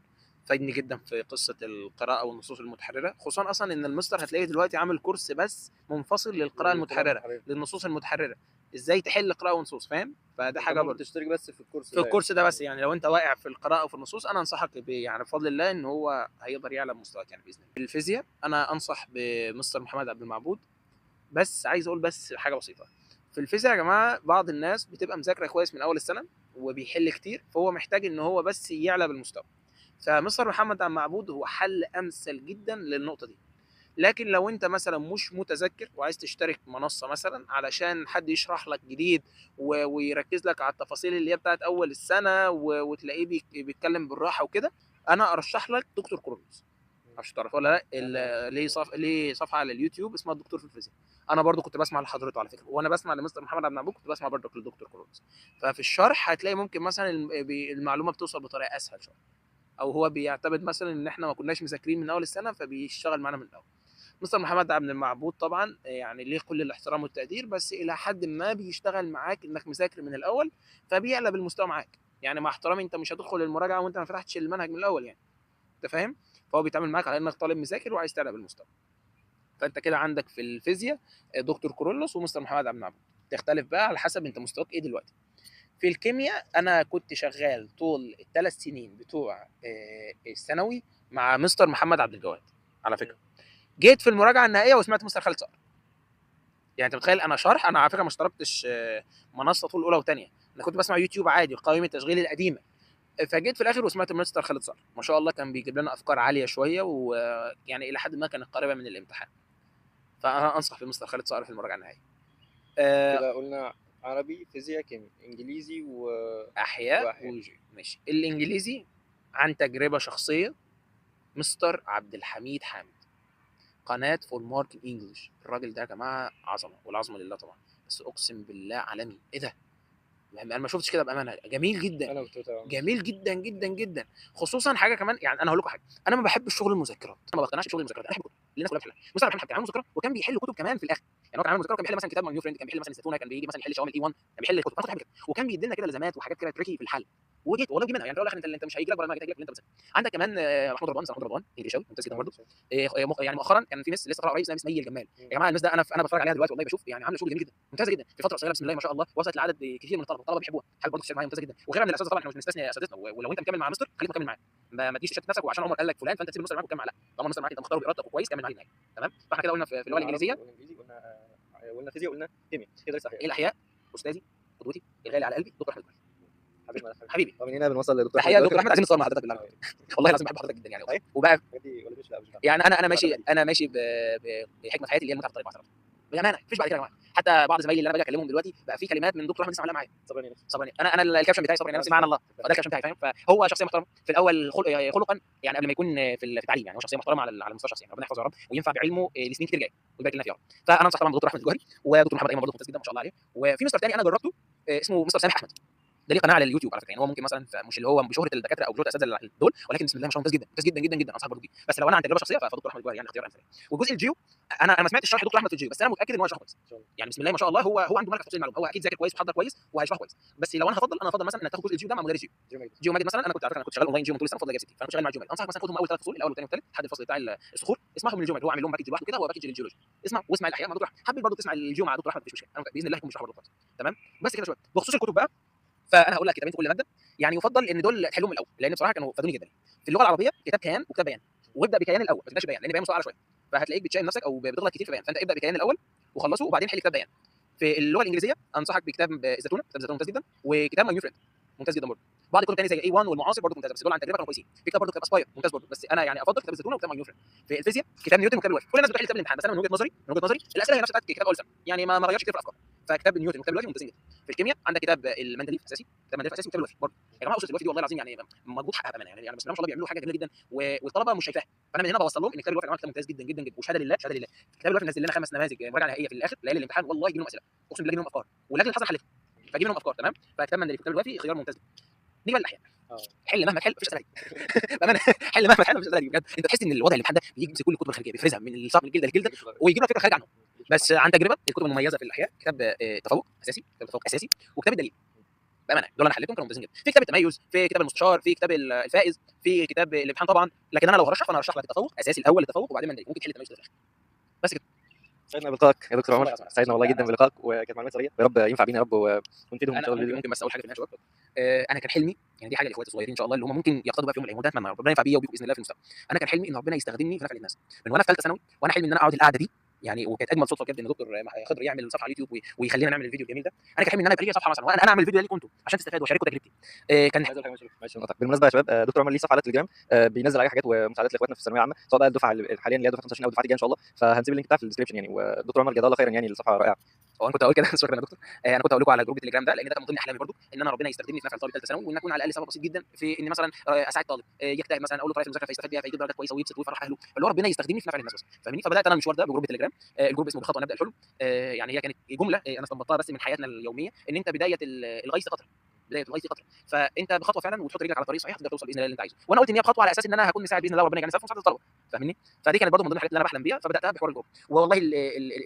فادني جدا في قصه القراءه والنصوص المتحرره، خصوصا اصلا ان المستر هتلاقيه دلوقتي عامل كورس بس منفصل للقراءه المتحرره، للنصوص المتحرره، ازاي تحل قراءه ونصوص، فاهم؟ فده حاجه برضه تشترك بس في الكورس في الكورس ده بس. يعني لو انت واقع في القراءه وفي النصوص انا انصحك يعني بفضل الله ان هو هيقدر يعلى مستواك يعني باذن الله. الفيزياء انا انصح بمستر محمد عبد المعبود، بس عايز اقول بس حاجه بسيطه. في الفيزياء يا جماعه بعض الناس بتبقى مذاكره كويس من اول السنه وبيحل كتير، فهو محتاج ان هو بس يعلى بالمستوى. فمستر محمد عبد المعبود هو حل امثل جدا للنقطه دي، لكن لو انت مثلا مش متذكر وعايز تشترك منصه مثلا علشان حد يشرح لك جديد ويركز لك على التفاصيل اللي هي بتاعت اول السنه وتلاقيه بيتكلم بالراحه وكده، انا ارشح لك دكتور كرولوس. معرفش تعرفه ولا لا. ليه صفحه على اليوتيوب اسمها الدكتور في الفيزياء. انا برضو كنت بسمع لحضرته على فكره، وانا بسمع لمستر محمد عبد المعبود كنت بسمع برضو للدكتور كرولوس. ففي الشرح هتلاقي ممكن مثلا المعلومه بتوصل بطريقه اسهل شويه، او هو بيعتمد مثلا ان احنا ما كناش مذاكرين من اول السنه فبيشتغل معانا من الاول. مستر محمد عبد المعبود طبعا يعني ليه كل الاحترام والتقدير، بس الى حد ما بيشتغل معاك انك مذاكر من الاول، فبيعلى بالمستوى معاك. يعني مع احترامي انت مش هتدخل المراجعه وانت ما فتحتش المنهج من الاول يعني، انت فاهم؟ فهو بيتعامل معاك على انك طالب مذاكر وعايز تعلى بالمستوى. فانت كده عندك في الفيزياء دكتور كورولوس ومستر محمد عبد المعبود. تختلف بقى على حسب انت مستواك ايه دلوقتي. في الكيمياء انا كنت شغال طول الثلاث سنين بتوع الثانوي مع مستر محمد عبد الجواد على فكره. جيت في المراجعه النهائيه وسمعت مستر خالد صقر. يعني انت متخيل انا شرح، انا على فكره ما اشتركتش منصه طول اولى وثانيه، انا كنت بسمع يوتيوب عادي قائمه التشغيل القديمه. فجيت في الاخر وسمعت مستر خالد صقر، ما شاء الله كان بيجيب لنا افكار عاليه شويه، ويعني الى حد ما كانت قريبه من الامتحان. فانا انصح في مستر خالد صقر في المراجعه النهائيه. كده قلنا عربي، فيزياء، كيمياء، انجليزي احياء ماشي. الانجليزي عن تجربه شخصيه مستر عبد الحميد حامد، قناه فور مارك انجلش. الراجل ده يا جماعه عظمه، والعظمه لله طبعا، بس اقسم بالله عالمي. ايه ده؟ انا ما شفتش كده بامانه. جميل جدا، انا كنت جميل جدا جدا جدا. خصوصا حاجه كمان، يعني انا هقول لكم حاجه، انا ما بحبش شغل المذكرات، انا ما بقتنعش بشغل المذكرات. انا بحب الكتب اللي الناس كلها بتحلها. مستر عبد الحميد كان عامل مذكره وكان بيحل كتب كمان في الاخر. يعني هو كان عامل مذكره وكان بيحل مثلا كتاب نيو فريند، كان بيحل مثلا الزيتونه، كان بيجي مثلا يحل شوامل اي 1، كان بيحل الكتب. انا كنت بحب كده، وكان بيدي لنا كده لزمات وحاجات كده تريكي في الحل. وجيت والله بيجي منها، يعني في الاخر انت مش هيجي لك ولا ما هيجي لك اللي انت بتذاكره. عندك كمان محمود رضوان، محمود رضوان انجليزاوي ممتاز جدا برضه. يعني مؤخرا كان في مس لسه طالعه قريب اسمها مس مي الجمال. يا جماعه المس ده انا بتفرج عليها دلوقتي والله بشوف يعني عامله شغل جميل جدا، ممتازه جدا في فتره قصيره بسم الله ما شاء الله، وصلت لعدد كتير من الطلبه بيحبوها. حاجه برضه معايا ممتازه جدا. وغيرها من الاساتذه طبعا، احنا مش بنستثني اساتذتنا، ولو انت مكمل مع مستر خليك مكمل معاه، ما تجيش تشتت نفسك وعشان عمر قال لك فلان فانت تسيب المستر معاك وتكمل معاه. لا، طالما المستر معاك انت مختاره بارادتك وكويس كمل معاه للنهايه. تمام؟ فاحنا كده قلنا في اللغه الانجليزيه، قلنا فيزياء، قلنا كيمياء، كده لسه احياء. الاحياء استاذي قدوتي الغالي على قلبي دكتور احمد جوهري. حبيبي ومن هنا بنوصل لدكتور تحيه دكتور احمد، عايزين نتصور مع حضرتك بالله عليك. والله العظيم بحب حضرتك جدا يعني. وبقى يعني انا ماشي بحكمه حياتي اللي هي المتعه في الطريق مع حضرتك بامانه. مفيش بعد كده يا جماعه. حتى بعض زمايلي اللي انا باجي اكلمهم دلوقتي بقى في كلمات من دكتور احمد لسه معلقه معايا. صبرني انا الكابشن بتاعي صبرني نفسي، معنى الله، فده الكابشن بتاعي، فاهم؟ فهو شخصيه محترمه في الاول خلقا، يعني قبل ما يكون في التعليم، يعني هو شخصيه محترمه على المستوى الشخصي، يعني ربنا يحفظه يا رب وينفع بعلمه لسنين كتير جايه ويبارك لنا فيه يا رب. فانا انصح طبعا بدكتور احمد الجوهري، ودكتور محمد ايمن برضه ممتاز جدا ما شاء الله عليه. وفي مستر ثاني انا جربته اسمه مستر سامح احمد، ده ليه قناه على اليوتيوب على فكره. يعني هو ممكن مثلا مش اللي هو بشهره الدكاتره او بشهره الاساتذه دول، ولكن بسم الله ما شاء الله ممتاز جدا، ممتاز جدا جدا جدا. انصحك برضه بيه، بس لو انا عن تجربه شخصيه فدكتور احمد الجوهري يعني اختيار امثله. والجزء الجيو انا ما سمعتش شرح دكتور احمد في الجيو، بس انا متاكد ان هو هيشرحه كويس. يعني بسم الله ما شاء الله هو عنده ملكه في تفصيل المعلومه، هو اكيد ذاكر كويس وحضر كويس وهيشرح كويس. بس لو انا هفضل مثلا انك تاخد جزء الجيو ده مع مدرس جيو ماجد مثلا. انا كنت على فكره انا كنت شغال اونلاين جيو طول السنه بفضل جايب 60، فانا كنت شغال مع جيو ماجد. انصحك مثلا خدهم اول ثلاث فصول، الاول والثاني والثالث لحد الفصل بتاع الصخور، اسمعهم من الجيو ماجد، هو عامل لهم باكج لوحده كده، هو باكج للجيولوجي. اسمع واسمع الاحياء مع دكتور احمد، حابب برضه تسمع الجيو مع دكتور احمد مفيش مشكله، انا باذن الله هيكون بيشرح برضه كويس. تمام؟ بس كده شويه بخصوص الكتب بقى. فانا هقول لك كتابين في كل ماده، يعني يفضل ان دول تحلهم الاول، لان بصراحه كانوا فادوني جدا. في اللغه العربيه كتاب كيان وكتاب بيان، وابدا بكيان الاول، ما تبداش بيان لان بيان مستوى اعلى شويه، فهتلاقيك بتشايل نفسك او بتغلط كتير في بيان، فانت ابدا بكيان الاول وخلصه وبعدين حل كتاب بيان. في اللغه الانجليزيه انصحك بكتاب الزيتونه، كتاب الزيتونه ممتاز جدا، وكتاب ماي نيو فريند ممتاز جدا برضه. بعض الكتب ثانيه زي اي 1 والمعاصر برضه ممتازه، بس دول عن تجربه كانوا كويسين. في كتاب برضه كتاب اسباير ممتاز برضه، بس انا يعني افضل كتاب الزيتونه وكتاب ماي نيو فريند. في الفيزياء كتاب نيوتن وكتاب الوافي. كل الناس بتحل كتاب الامتحان، بس انا من وجهه نظري الاسئله هي نفس بتاعت كتاب اول سنه، يعني ما غيرش كتير في الافكار. فكتاب نيوتن وكتاب الوافي ممتازين جدا. في الكيمياء عندك كتاب المندليف اساسي، كتاب المندليف اساسي، وكتاب الوافي برضه. يا جماعه اصول الوافي دي والله العظيم يعني مجهود حقها بامانه، يعني بس ما شاء الله بيعملوا حاجه جميله جدا والطلبه مش شايفاها. فانا من هنا بوصل لهم ان كتاب الوافي يا جماعه كتاب ممتاز جدا جدا جدا، وشهاده لله شهاده لله. كتاب الوافي نزل لنا 5 نماذج مراجعه نهائيه في الاخر ليالي الامتحان، والله يجي منهم اسئله اقسم بالله، يجي منهم افكار، ولكن الحسن حلتهم فجيب منهم افكار. تمام؟ فكتاب مندليف كتاب الوافي خيار ممتاز جدا. نيجي بقى للاحياء، حل مهما تحل مفيش اسئله دي بامانه حل مهما تحل مفيش اسئله دي بجد. انت تحس ان الوضع الامتحان ده بيجي كل الكتب الخارجيه بيفرزها من الصف من الجلده للجلده ويجيب لك فكره خارج عنه. بس عن تجربه الكتب المميزه في الاحياء كتاب تفوق اساسي، كتاب تفوق اساسي، وكتاب الدليل بامانه دول انا حليتهم كانوا ممتازين جدا. في كتاب التميز، في كتاب المستشار، في كتاب الفائز، في كتاب الامتحان طبعا. لكن انا لو هرشح فانا هرشح لك التفوق اساسي الاول، التفوق وبعدين مندليف، ممكن تحل التميز في الاخر. بس كده. سعدنا بلقائك يا دكتور عمر، سعدنا والله جدا بلقائك، وكانت معلومات ثريه، يا رب ينفع بينا يا رب ونفيدهم ان شاء الله. ممكن بس اول حاجه في النهايه شباب، انا كان حلمي، يعني دي حاجه لاخواتي الصغيرين ان شاء الله اللي هم ممكن يقتضوا بقى في يوم من الايام، وده اتمنى ربنا ينفع بيا وبيكم باذن الله في المستقبل. انا كان حلمي ان ربنا يستخدمني في نفع الناس من وانا في ثالثه ثانوي، وانا حلمي ان انا اقعد القعده دي يعني وكانت اجمل صدفه بجد ان دكتور خضر يعمل صفحه على اليوتيوب ويخلينا نعمل الفيديو الجميل ده. انا كان حلمي ان انا يبقى لي صفحه مثلا، وانا اعمل الفيديو ده ليكم انتم عشان تستفادوا واشاركوا تجربتي. كان عايز اقول حاجه معلش نقطعك بالمناسبه يا شباب. دكتور عمر ليه صفحه على التليجرام، بينزل عليها حاجات ومساعدات لاخواتنا في الثانويه العامه، سواء بقى الدفعه حاليا اللي هي دفعه 25 او الدفعات الجايه ان شاء الله. فهنسيب اللينك بتاعها في الديسكربشن يعني. ودكتور عمر جزاه الله خيرا يعني، الصفحه رائعه. هو انا كنت هقول كده شكرا يا دكتور. انا كنت هقول لكم على جروب التليجرام ده، لان ده كان من ضمن احلامي برضو، ان انا ربنا يستخدمني في نفع طالب ثالثه ثانوي، وان اكون على الاقل سبب بسيط جدا في ان مثلا اساعد طالب يجتهد مثلا، اقول له طريقه المذاكره فيستفاد بيها فيجيب درجات كويسه ويبسط ويفرح اهله، اللي هو ربنا يستخدمني في نفع الناس بس، فاهمني؟ فبدات انا المشوار ده بجروب التليجرام. الجروب اسمه بخطوه نبدا الحلم. يعني هي كانت جمله انا استنبطتها بس من حياتنا اليوميه، ان انت بدايه الغيث قطره، بدايه الغيث قطره. فانت بخطوه فعلا وتحط رجلك على طريق صحيح تقدر توصل باذن الله اللي انت عايزه. وانا قلت ان هي بخطوه على اساس ان انا هكون مساعد باذن الله، وربنا يجعلني سبب في مساعده الطلبه، فاهمني؟ فدي كانت برضه من ضمن الحاجات اللي انا بحلم بيها، فبداتها بحوار الجروب. والله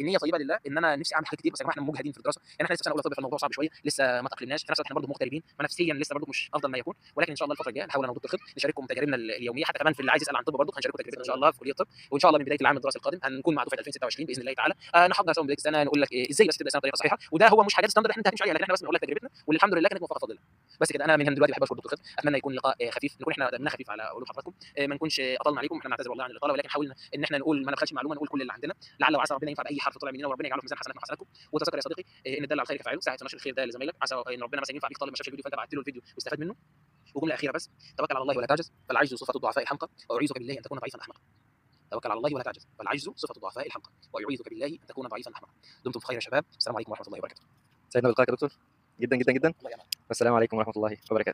النيه طيبه لله، ان انا نفسي اعمل حاجات كتير، بس يا جماعه احنا مجهدين في الدراسه، يعني احنا لسه في سنه اولى طب، فالموضوع صعب شويه، لسه ما تاقلمناش، في نفس الوقت احنا برضه مغتربين، فنفسيا لسه برضه مش افضل ما يكون. ولكن ان شاء الله الفتره الجايه نحاول انا ودكتور خضر نشارككم تجاربنا اليوميه، حتى كمان في اللي عايز يسال عن طب برضه هنشاركه تجربتنا ان شاء الله في كليه الطب. وان شاء الله من بدايه العام الدراسي القادم هنكون مع دفعه 2026 باذن الله تعالى. نحضر سوا من بدايه السنه، نقول لك ازاي بس تبدا سنه بطريقه صحيحه، وده هو مش حاجات ستاندرد احنا هتمشي عليها، لكن احنا بس بنقول لك تجربتنا، والحمد لله كانت موفقه بفضل الله. بس كده انا من هنا دلوقتي بحب اشكر دكتور خضر، اتمنى يكون لقاء خفيف، نكون احنا دمنا خفيف على قلوب حضراتكم، ما نكونش اطلنا عليكم، احنا بنعتذر والله عن الاطاله، ولكن حاولنا ان احنا نقول ما نبخلش معلومه، نقول كل اللي عندنا، لعل وعسى ربنا ينفع باي حرف طلع مننا، وربنا يجعله في ميزان حسناتنا وحسناتكم. وتذكر يا صديقي ان الدال على الخير كفاعله، ساعه نشر الخير ده لزمايلك، عسى ان ربنا مثلا ينفع بيك طالب ما شافش الفيديو فانت بعت له الفيديو واستفاد منه. وجمله اخيره بس، توكل على الله ولا تعجز، فالعجز صفه الضعفاء الحمقى، واعيذك بالله ان تكون ضعيفا احمقا. توكل على الله ولا تعجز، فالعجز صفه الضعفاء الحمقى، واعيذك بالله ان تكون ضعيفا احمقا. دمتم في خير يا شباب، السلام عليكم ورحمه الله وبركاته. سعدنا بلقائك يا دكتور، جدا جدا جدا. الله يعلم. والسلام عليكم ورحمه الله وبركاته.